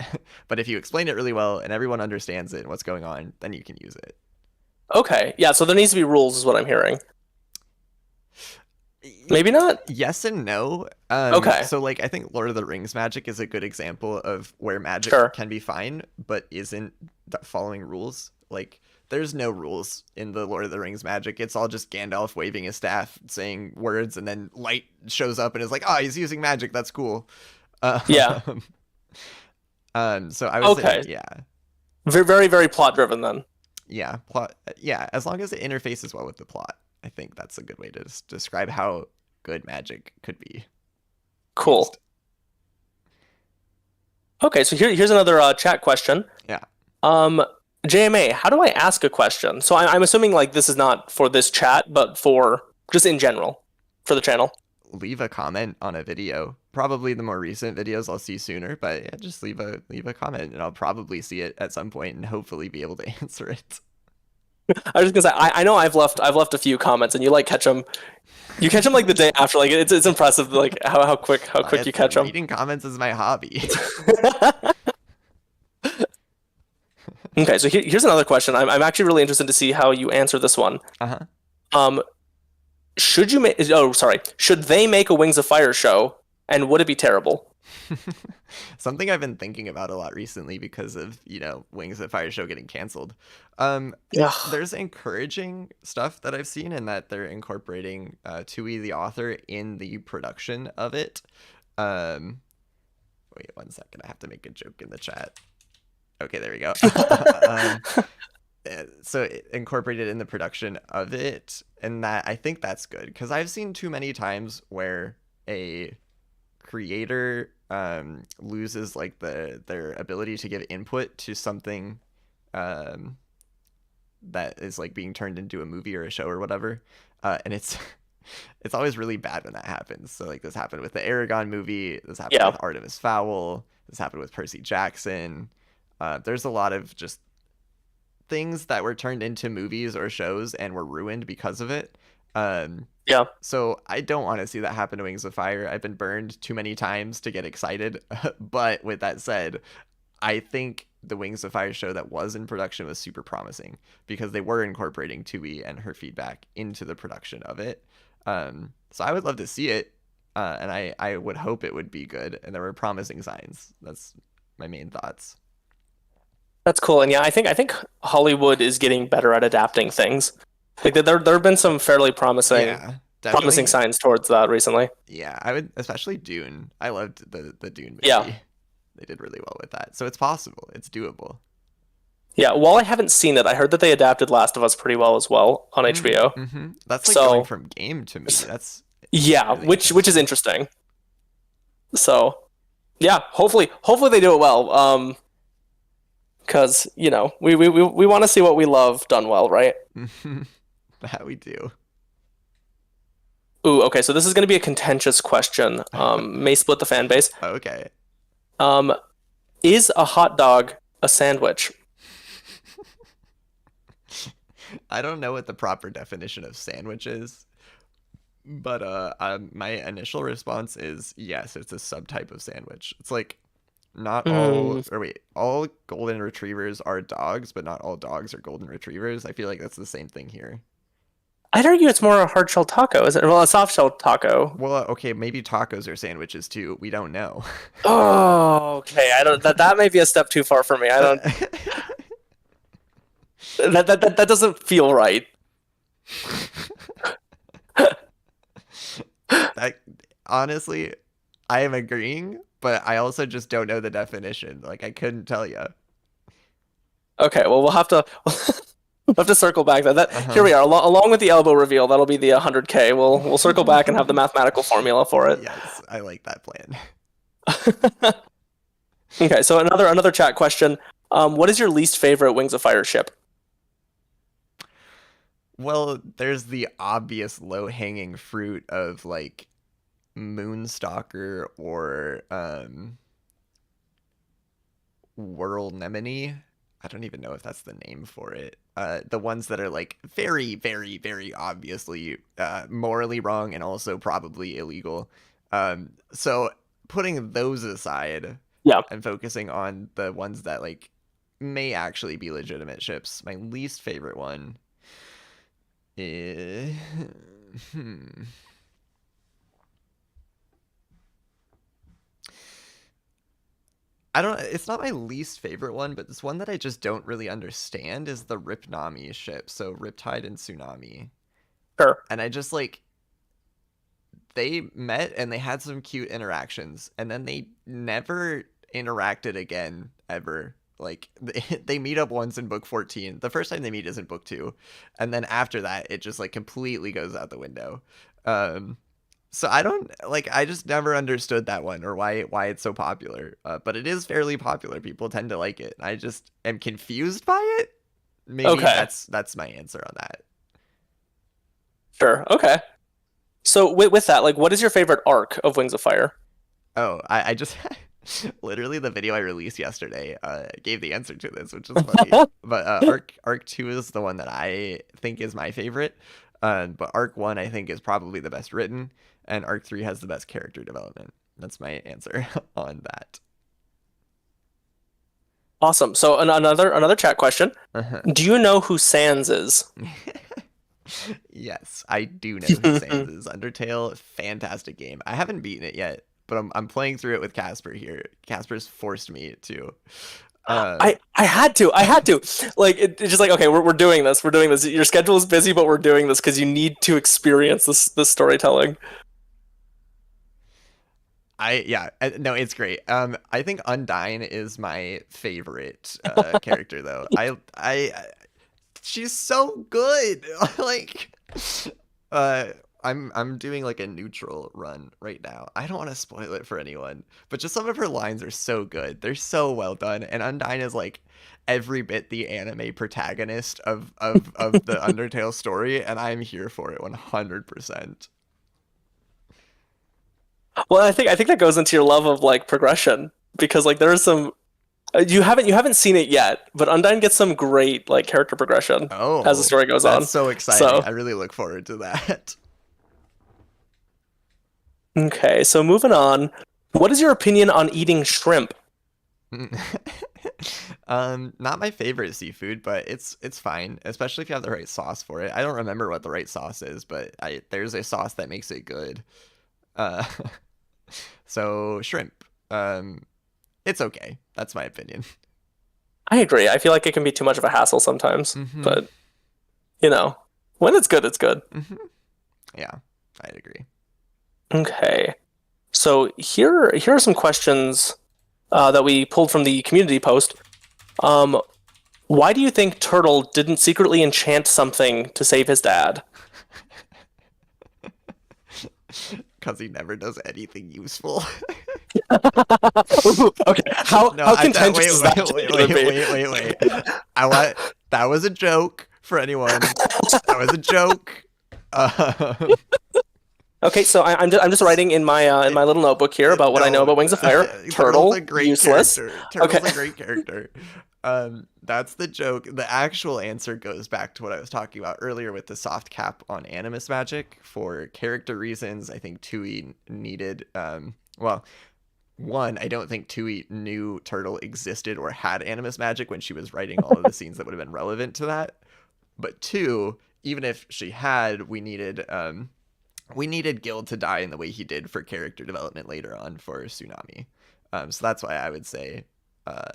But if you explain it really well and everyone understands it and what's going on, then you can use it. Okay. Yeah, so there needs to be rules, is what I'm hearing. Maybe not? Yes and no. Okay. So like I think Lord of the Rings magic is a good example of where magic Sure. can be fine, but isn't following rules. Like there's no rules in the Lord of the Rings magic. It's all just Gandalf waving his staff, saying words, and then light shows up and is like, oh, he's using magic. That's cool. Yeah. So I would say, Okay. yeah. Very, very, very plot driven then. Yeah, plot. Yeah, as long as it interfaces well with the plot, I think that's a good way to describe how good magic could be Cool. used. Okay, so here's another chat question. Yeah, Um, JMA, how do I ask a question? So I'm assuming like this is not for this chat, but for just in general for the channel. leave a comment on a video. Probably the more recent videos I'll see sooner, but yeah, just leave a comment, and I'll probably see it at some point and hopefully be able to answer it. I was just gonna say I know I've left a few comments and you like catch them. You catch them like the day after. Like it's impressive like how quick you catch them. Reading comments is my hobby. Okay, so here's another question. I'm actually really interested to see how you answer this one. Uh-huh. Um, should you make? Oh, sorry. Should they make a Wings of Fire show, and would it be terrible? Something I've been thinking about a lot recently because of, Wings of Fire show getting canceled. Yeah. There's encouraging stuff that I've seen in that they're incorporating Tui, the author, in the production of it. Um, Wait 1 second, I have to make a joke in the chat. Okay, there we go. um, so incorporated in the production of it, and that I think that's good because I've seen too many times where a creator loses like their ability to give input to something um, that is like being turned into a movie or a show or whatever, and it's it's always really bad when that happens. So like this happened with the Aragon movie, this happened Yeah. with Artemis Fowl, this happened with Percy Jackson. There's a lot of just things that were turned into movies or shows and were ruined because of it. Yeah. So I don't want to see that happen to Wings of Fire. I've been burned too many times to get excited. But with that said, I think the Wings of Fire show that was in production was super promising because they were incorporating Tui and her feedback into the production of it. So I would love to see it, and I would hope it would be good. And there were promising signs. That's my main thoughts. That's cool. And yeah, I think Hollywood is getting better at adapting things. Like there have been some fairly promising Yeah, promising definitely. signs towards that recently. Yeah, I would, especially Dune. I loved the Dune Yeah. movie. They did really well with that. So it's possible. It's doable. Yeah. While I haven't seen it, I heard that they adapted Last of Us pretty well as well on HBO. That's like going So from game to movie. That's yeah, really which is interesting. interesting. So yeah, hopefully they do it well. Because we want to see what we love done well, right? That we do. Ooh, okay. So this is going to be a contentious question. May split the fan base. Okay. Um, is a hot dog a sandwich? I don't know what the proper definition of sandwich is, but my initial response is yes, it's a subtype of sandwich. It's like not all, Mm, or wait, all golden retrievers are dogs, but not all dogs are golden retrievers. I feel like that's the same thing here. I'd argue it's more a hard shell taco, is it? Well, a soft shell taco. Well, okay, maybe tacos are sandwiches too. We don't know. Oh, okay. I don't. That may be a step too far for me. I don't. That doesn't feel right. That honestly, I am agreeing, but I also just don't know the definition. Like I couldn't tell you. Okay. Well, we'll have to circle back. Here Uh-huh. we are, along with the elbow reveal. That'll be the 100K. We'll circle back and have the mathematical formula for it. Yes, I like that plan. Okay. So another chat question. What is your least favorite Wings of Fire ship? Well, there's the obvious low-hanging fruit of like Moonstalker or Whirl Nemone. I don't even know if that's the name for it. The ones that are like very, very, very obviously morally wrong and also probably illegal. So putting those aside Yeah. and focusing on the ones that like may actually be legitimate ships, my least favorite one is hmm. I don't. It's not my least favorite one, but this one that I just don't really understand is the Ripnami ship. So Riptide and Tsunami, Sure. and I just like they met and they had some cute interactions, and then they never interacted again ever. Like they meet up once in book 14. The first time they meet is in book 2, and then after that it just like completely goes out the window. Um, so I don't like I just never understood that one or why it's so popular. But it is fairly popular. People tend to like it. I just am confused by it. Maybe Okay, that's my answer on that. sure. Okay. So with that, like, what is your favorite arc of Wings of Fire? Oh, I just literally the video I released yesterday gave the answer to this, which is funny. But arc 2 is the one that I think is my favorite. But arc 1 I think is probably the best written, and arc 3 has the best character development. That's my answer on that. Awesome. So another chat question. Uh-huh. Do you know who Sans is? Yes, I do know who Sans is. Undertale, fantastic game. I haven't beaten it yet, but I'm playing through it with Casper here. Casper's forced me to. I had to. I had to. Like it's just like, okay, we're doing this. We're doing this. Your schedule is busy, but we're doing this because you need to experience this storytelling. No, it's great. I think Undyne is my favorite character though. She's so good. Like, uh, I'm doing like a neutral run right now. I don't want to spoil it for anyone, but just some of her lines are so good. They're so well done, and Undyne is like every bit the anime protagonist of the Undertale story, and I'm here for it 100%. Well, I think that goes into your love of like progression because like there is some you haven't seen it yet, but Undyne gets some great like character progression as the Oh, story goes that's on. so exciting. So I really look forward to that. okay, so moving on. What is your opinion on eating shrimp? Not my favorite seafood, but it's fine, especially if you have the right sauce for it. I don't remember what the right sauce is, but there's a sauce that makes it good. Uh, so shrimp. It's okay. That's my opinion. I agree. I feel like it can be too much of a hassle sometimes, Hmm. but you know, when it's good, it's good. Hmm. Yeah, I agree. Okay. So here are some questions that we pulled from the community post. Um, why do you think Turtle didn't secretly enchant something to save his dad? Because he never does anything useful. Okay, how No, how I thought. contentious Wait, is wait, that wait, going wait, to be? wait, wait, wait. I want. That was a joke for anyone. That was a joke. Um, Okay, so I'm just writing in my little notebook here about what I know no, about Wings of Fire. Turtle's Turtle, a great useless. character. Okay. Turtle's a great character. That's the joke. The actual answer goes back to what I was talking about earlier with the soft cap on animus magic for character reasons. I think Tui needed. Well, one, I don't think Tui knew Turtle existed or had animus magic when she was writing all of the scenes that would have been relevant to that. But two, even if she had, we needed Gil to die in the way he did for character development later on for Tsunami. So that's why I would say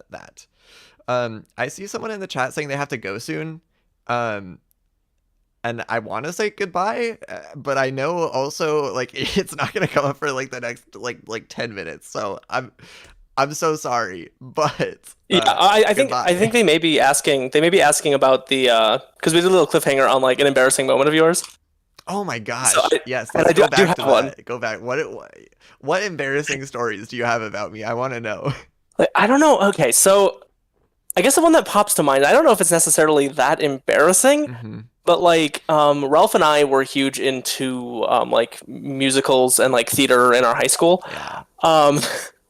that. I see someone in the chat saying they have to go soon. Um, and I want to say goodbye, but I know also like it's not gonna come up for like the next like 10 minutes. So I'm so sorry, but Yeah, I think goodbye. they may be asking about the because we did a little cliffhanger on like an embarrassing moment of yours. Oh my So gosh. Yes, and let's I go do back to have one. that. Go back. What embarrassing stories do you have about me? I want to know. Like, I don't know. Okay, so I guess the one that pops to mind. I don't know if it's necessarily that embarrassing, Hmm. but like Ralph and I were huge into like musicals and like theater in our high school. Yeah. Um,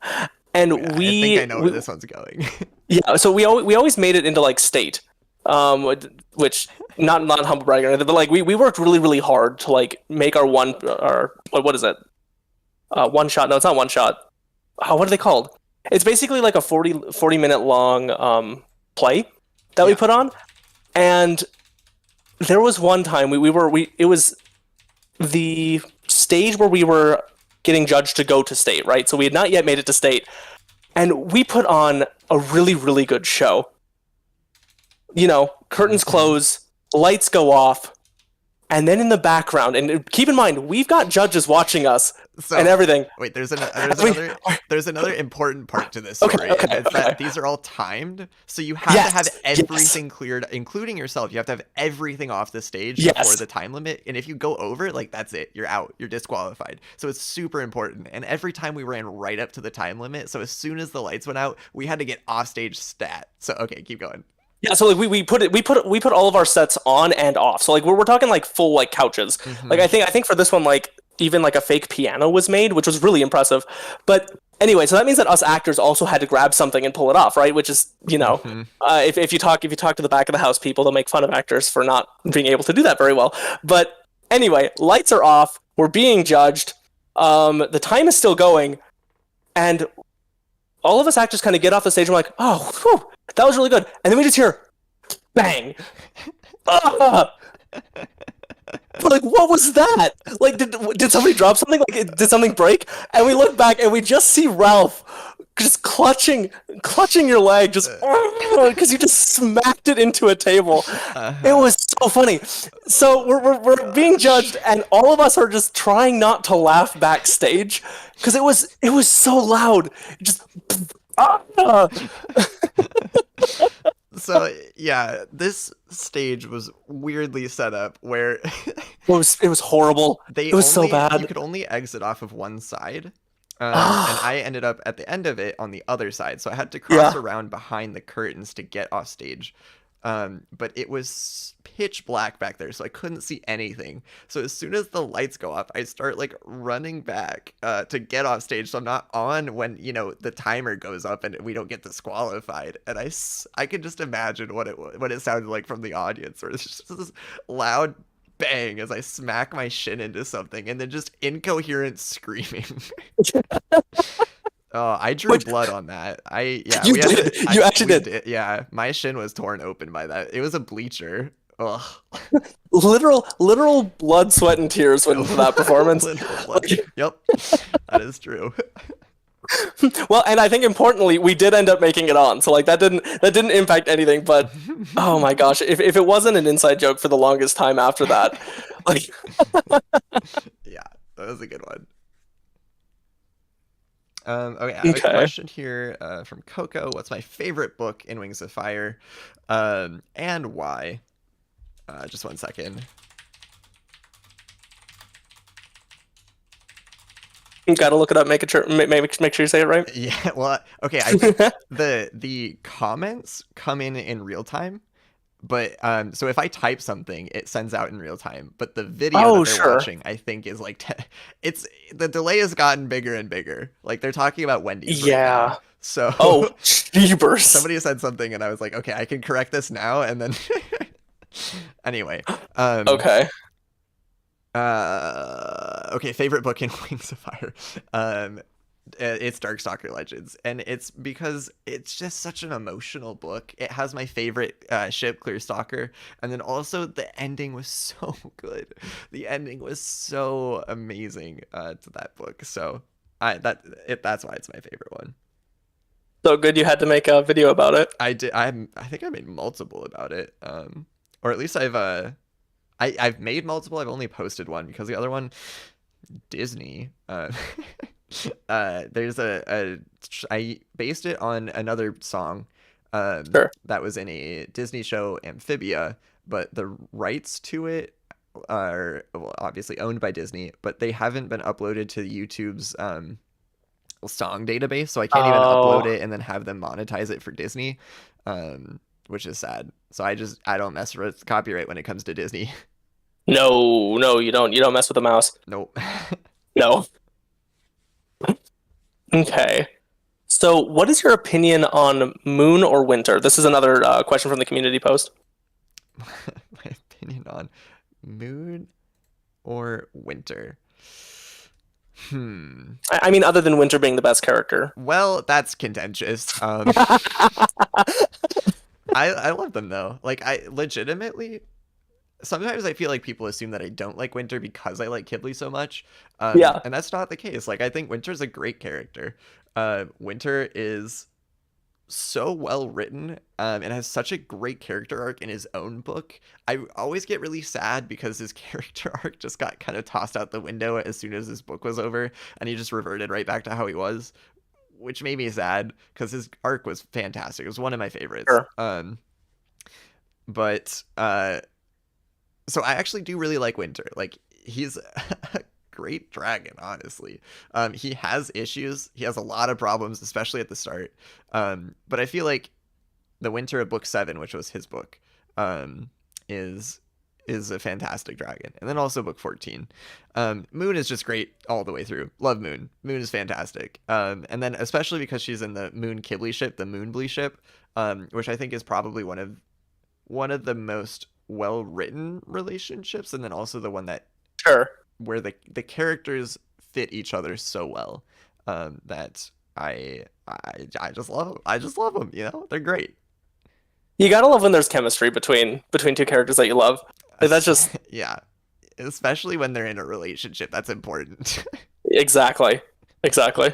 Oh and yeah. I think I know where this one's going. yeah, so we always made it into like state, which not humble bragging or anything, but like we worked really really hard to like make our what is it? One shot? No, it's not one shot. What are they called? It's basically like a 40 minute long play that we Yeah. put on, and there was one time we it was the stage where we were getting judged to go to state, right? So we had not yet made it to state, and we put on a really really good show. Curtains Hmm. close, lights go off, and then in the background, and keep in mind, we've got judges watching us. and So everything. wait, And we, there's another important part to this okay, story, and okay, it's okay. that these are all timed. So you have to have Yes, yes, everything cleared, including yourself. You have to have everything off the stage before yes. the time limit. And if you go over, like that's it. You're out. You're disqualified. So it's super important. And every time we ran right up to the time limit, so as soon as the lights went out, we had to get offstage stat. So okay, keep going. Yeah, so like we put all of our sets on and off. So like we're talking like full like couches. Like Mm-hmm. I think for this one like even like a fake piano was made, which was really impressive. But anyway, so that means that us actors also had to grab something and pull it off, right? Which is Mm-hmm. if you talk to the back of the house people, they'll make fun of actors for not being able to do that very well. But anyway, lights are off. We're being judged. The time is still going, and all of us actors kind of get off the stage and we're like, oh, whew, that was really good. And then we just hear bang. Ah! We're like, what was that? Like, did somebody drop something? Like, did something break? And we look back and we just see Ralph just clutching your leg, just because you just smacked it into a table. It Uh-huh. was so funny. So we're being judged, and all of us are just trying not to laugh backstage because it was so loud. Just ah! So yeah, this stage was weirdly set up where It was horrible. they It was so only you bad. could only exit off of one side. And Ah, I ended up at the end of it on the other side, so I had to cross yeah. around behind the curtains to get off stage. But it was pitch black back there, so I couldn't see anything. So as soon as the lights go off, I start like running back to get off stage, so I'm not on when the timer goes up and we don't get disqualified. And I could just imagine what it sounded like from the audience, where it's just this loud bang as I smack my shin into something, and then just incoherent screaming. Oh, I drew Which blood on that. Yeah, you we had to. did. You actually We did. did. Yeah, my shin was torn open by that. It was a bleacher. Ugh. Literal blood, sweat, and tears went into that performance. Literal blood. Yep, that is true. Well, and I think importantly, we did end up making it on. So like that didn't impact anything. But oh my gosh, if it wasn't an inside joke for the longest time after that, like Yeah, that was a good one. Okay, I have a okay, question here from Coco. What's my favorite book in Wings of Fire, and why? Just one second. you gotta look it up, make sure you say it right. Yeah, well, okay. The comments come in real time, but so if I type something, it sends out in real time. But the video that Oh they're sure, watching, I think, is like it's the delay has gotten bigger and bigger. Like they're talking about Wendy's right yeah. now. So Oh, jeebers. somebody said something, and I was like, okay, I can correct this now, and then anyway, um, Okay. okay, favorite book in Wings of Fire. Um, it's Darkstalker Legends, and it's because it's just such an emotional book. It has my favorite ship, Clearstalker, and then also the ending was so good. The ending was so amazing to that book. So that's why it's my favorite one. So good you had to make a video about it. I did. I think I made multiple about it. Or at least I've made multiple. I've only posted one because the other one, Disney. There's I based it on another song, Sure. that was in a Disney show, Amphibia, but the rights to it are, well, obviously owned by Disney, but they haven't been uploaded to YouTube's song database, so I can't even upload Oh it and then have them monetize it for Disney, which is sad. So I don't mess with copyright when it comes to Disney. no, no, you don't mess with the mouse. Nope. No. Okay. So, what is your opinion on moon or winter? This is another question from the community post. My opinion on mood or winter. I mean, other than winter being the best character. Well, that's contentious. I love them though. Like I legitimately sometimes I feel like people assume that I don't like Winter because I like Qibli so much. Yeah. And that's not the case. Like I think Winter's a great character. Winter is so well written, and has such a great character arc in his own book. I always get really sad because his character arc just got kind of tossed out the window as soon as his book was over, and he just reverted right back to how he was, which made me sad because his arc was fantastic. It was one of my favorites. Sure. But so I actually do really like Winter. Like, he's a great dragon, honestly. He has issues. He has a lot of problems, especially at the start. But I feel like the Winter of Book 7, which was his book, um, is a fantastic dragon. And then also Book 14. Moon is just great all the way through. Love Moon. Moon is fantastic. And then especially because she's in the Moon Qibli ship, the Moonblee ship, which I think is probably one of the most well written relationships, and then also the one that Sure. where the characters fit each other so well, that I just love them. I just love them. They're great. You gotta love when there's chemistry between two characters that you love. Like, that's just Yeah, especially when they're in a relationship. That's important. exactly. Exactly.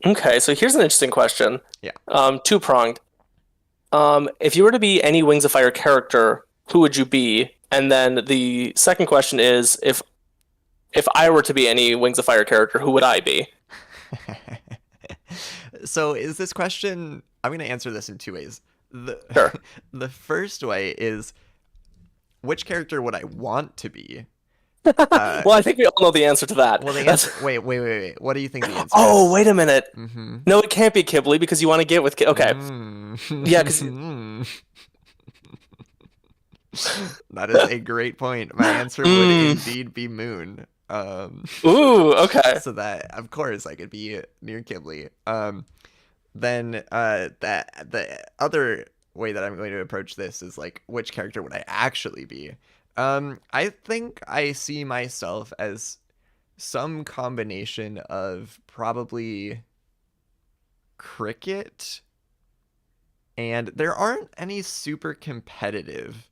Okay, so here's an interesting question. Yeah. Two-pronged. If you were to be any Wings of Fire character, who would you be? And then the second question is, if I were to be any Wings of Fire character, who would I be? So is this question? I'm going to answer this in two ways. The Sure. the first way is, which character would I want to be? Well, I think we all know the answer to that. Well, the That's- answer. Wait. What do you think the answer Oh, is? wait a minute. Mm-hmm. No, it can't be Qibli because you want to get with okay. Yeah, 'cause- that is a great point. My answer would indeed be Moon. Ooh, okay. So that, of course, I could be near Qibli. Then that the other way that I'm going to approach this is like, which character would I actually be? I think I see myself as some combination of probably Cricket, and there aren't any super competitive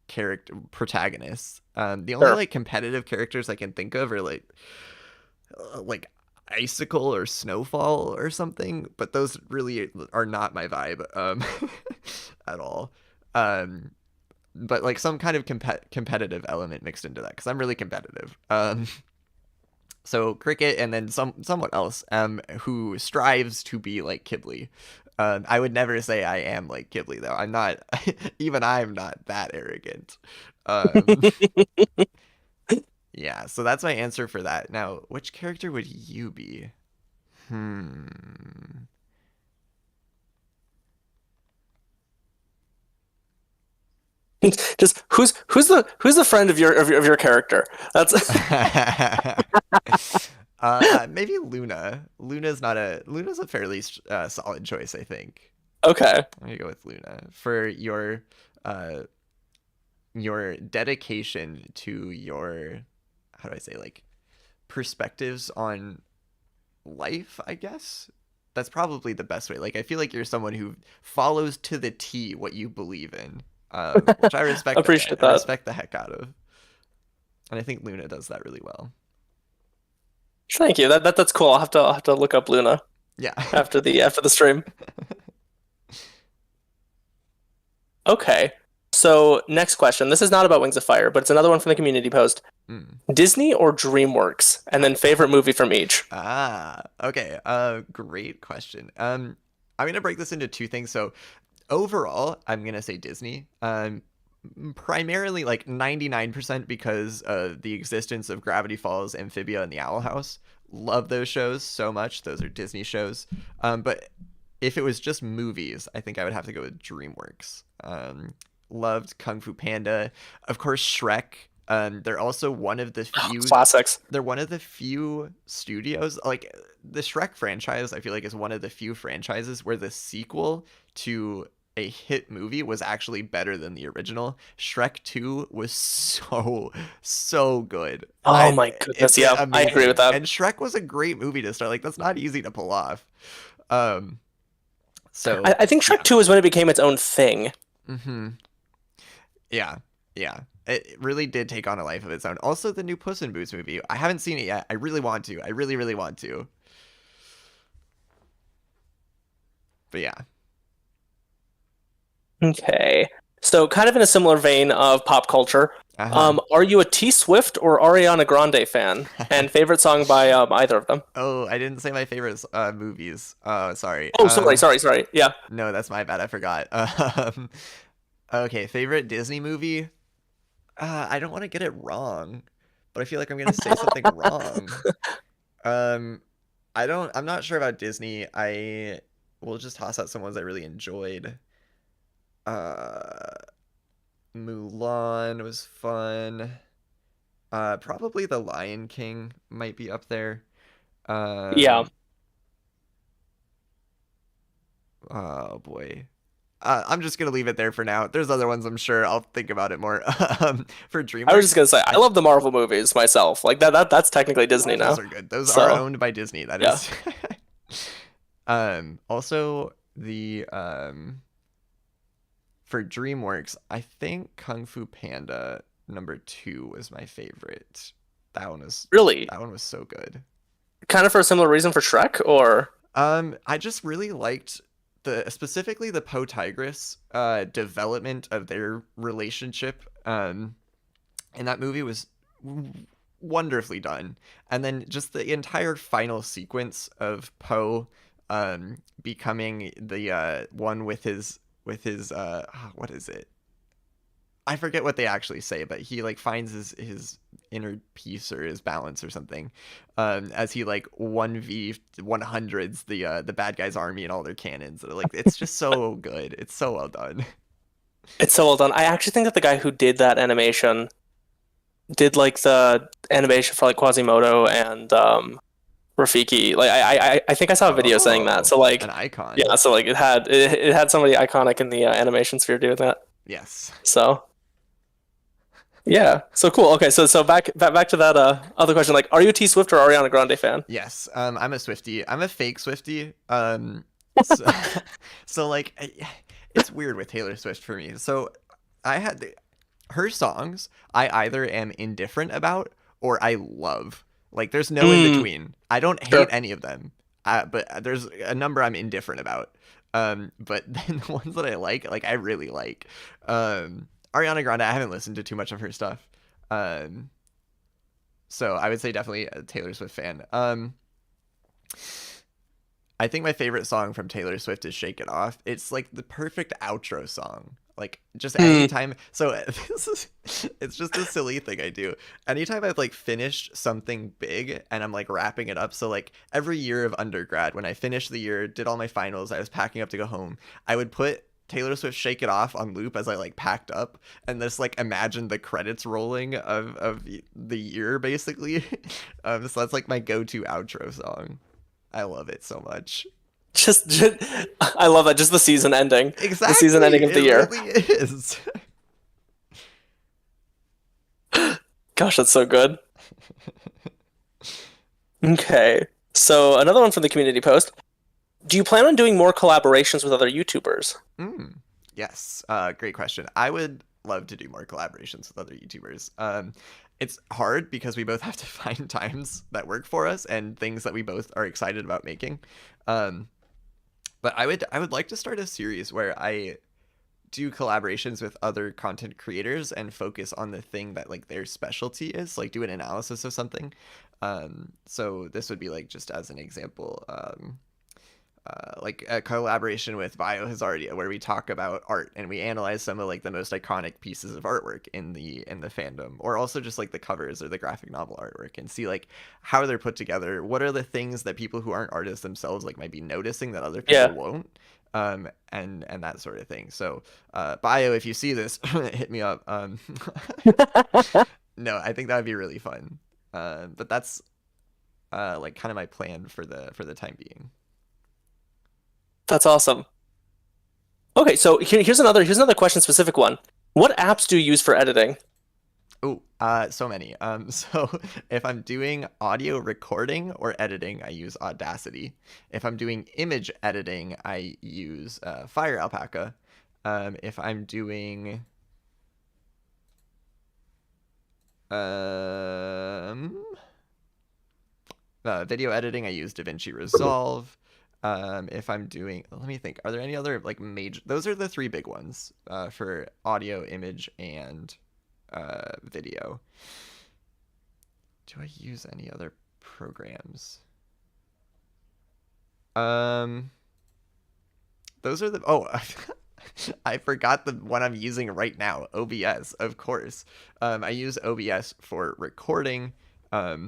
character protagonists. The only Sure. like competitive characters I can think of are like Icicle or Snowfall or something, but those really are not my vibe at all. But like some kind of competitive element mixed into that, because I'm really competitive. So Cricket, and then someone else who strives to be like Qibli. I would never say I am like Qibli, though. I'm not. Even I'm not that arrogant. Um, yeah, so that's my answer for that. Now, which character would you be? Hmm. Just who's the friend of your character? That's Maybe Luna. Luna's a fairly solid choice, I think. okay. I'm gonna go with Luna for uh your dedication to your, how do I say, like, perspectives on life, I guess. That's probably the best way. Like, I feel like you're someone who follows to the T what you believe in, which I respect. Appreciate I that. respect the heck out of, and I think Luna does that really well. Thank you. That's cool. I'll have to look up Luna Yeah. after the stream. Okay. So next question. This is not about Wings of Fire, but it's another one from the community post. Mm. Disney or DreamWorks? And then favorite movie from each. Okay. Great question. I'm gonna break this into two things. So overall, I'm gonna say Disney. Primarily like 99% because of the existence of Gravity Falls, Amphibia, and the Owl House. Love those shows so much. Those are Disney shows. But if it was just movies, I think I would have to go with DreamWorks. Loved Kung Fu Panda, of course, Shrek. They're also one of the few Classics. they're one of the few studios, like the Shrek franchise, I feel like is one of the few franchises where the sequel to a hit movie was actually better than the original. Shrek 2 was so good. Oh my goodness, It's yeah, I agree with that. And Shrek was a great movie to start. Like, that's not easy to pull off. So I think Shrek 2 is when it became its own thing. Mm-hmm. Yeah. It really did take on a life of its own. Also, the new Puss in Boots movie. I haven't seen it yet. I really want to. I really, really want to. But yeah. Okay. So kind of in a similar vein of pop culture, Uh-huh. are you a T Swift or Ariana Grande fan? And favorite song by either of them? Oh, I didn't say my favorite movies. Oh, sorry. Oh, sorry. Yeah. No, that's my bad. I forgot. Okay, favorite Disney movie? I don't want to get it wrong, but I feel like I'm gonna say something wrong. Um, I'm not sure about Disney. I will just toss out some ones I really enjoyed. Uh, Mulan was fun. Probably The Lion King might be up there. Yeah. Um, oh boy. I'm just gonna leave it there for now. There's other ones I'm sure I'll think about it more. For I was just DreamWorks, gonna say I I love the Marvel movies myself. Like that's technically Disney Marvels now. are good. Those are So owned by Disney. That yeah. is. Also the for DreamWorks, I think Kung Fu Panda #2 was my favorite. That one was Really? that one was so good. Kind of for a similar reason for Shrek, or I just really liked specifically the Poe Tigress development of their relationship. And that movie was wonderfully done. And then just the entire final sequence of Poe becoming the one with his what is it? I forget what they actually say, but he like finds his inner peace or his balance or something, as he like 1v100s the bad guys army and all their cannons. Like it's just so good. It's so well done. it's so well done. I actually think that the guy who did that animation did like the animation for like Quasimodo and Rafiki. Like I think I saw a video saying that. Oh, So an like icon. yeah, so like it had somebody iconic in the animation sphere doing that. Yes. So yeah, so cool. Okay, so back to that other question. Like, are you a T Swift or Ariana Grande fan? Yes. I'm a Swiftie. I'm a fake Swiftie. So, so like it's weird with Taylor Swift for me. So I had her songs I either am indifferent about or I love. Like there's no in Mm, between. I don't hate sure. any of them. But there's a number I'm indifferent about. But then the ones that I like I really like. Ariana Grande, I haven't listened to too much of her stuff. Um, so I would say definitely a Taylor Swift fan. I think my favorite song from Taylor Swift is Shake It Off. It's like the perfect outro song. Like just Mm, anytime. So it's just a silly thing I do. Anytime I've like finished something big and I'm like wrapping it up. So like every year of undergrad, when I finished the year, did all my finals, I was packing up to go home. I would put Taylor Swift Shake It Off on loop as I like packed up and just like imagine the credits rolling of the year basically. So that's like my go-to outro song. I love it so much. just I love that. Just the season ending, the season Exactly. ending of the It year. really is. Gosh, that's so good. Okay, so another one from the community post. Do you plan on doing more collaborations with other YouTubers? Mm. Yes. Great question. I would love to do more collaborations with other YouTubers. It's hard because we both have to find times that work for us and things that we both are excited about making. Um, but I would like to start a series where I do collaborations with other content creators and focus on the thing that like their specialty is, like do an analysis of something. So this would be like just as an example, like a collaboration with Biohazardia where we talk about art and we analyze some of like the most iconic pieces of artwork in the fandom, or also just like the covers or the graphic novel artwork, and see like how they're put together, what are the things that people who aren't artists themselves like might be noticing that other Yeah. people won't, and that sort of thing. So Bio, if you see this, hit me up. No, I think that would be really fun. But that's like kind of my plan for the time being. That's awesome. Okay, so here's another question specific one. What apps do you use for editing? Oh, so many. So if I'm doing audio recording or editing, I use Audacity. If I'm doing image editing, I use Fire Alpaca. If I'm doing um, video editing, I use DaVinci Resolve. If I'm doing, let me think. Are there any other like major? Those are the three big ones for audio, image, and video. Do I use any other programs? Those are the I forgot the one I'm using right now, OBS, of course. I use OBS for recording.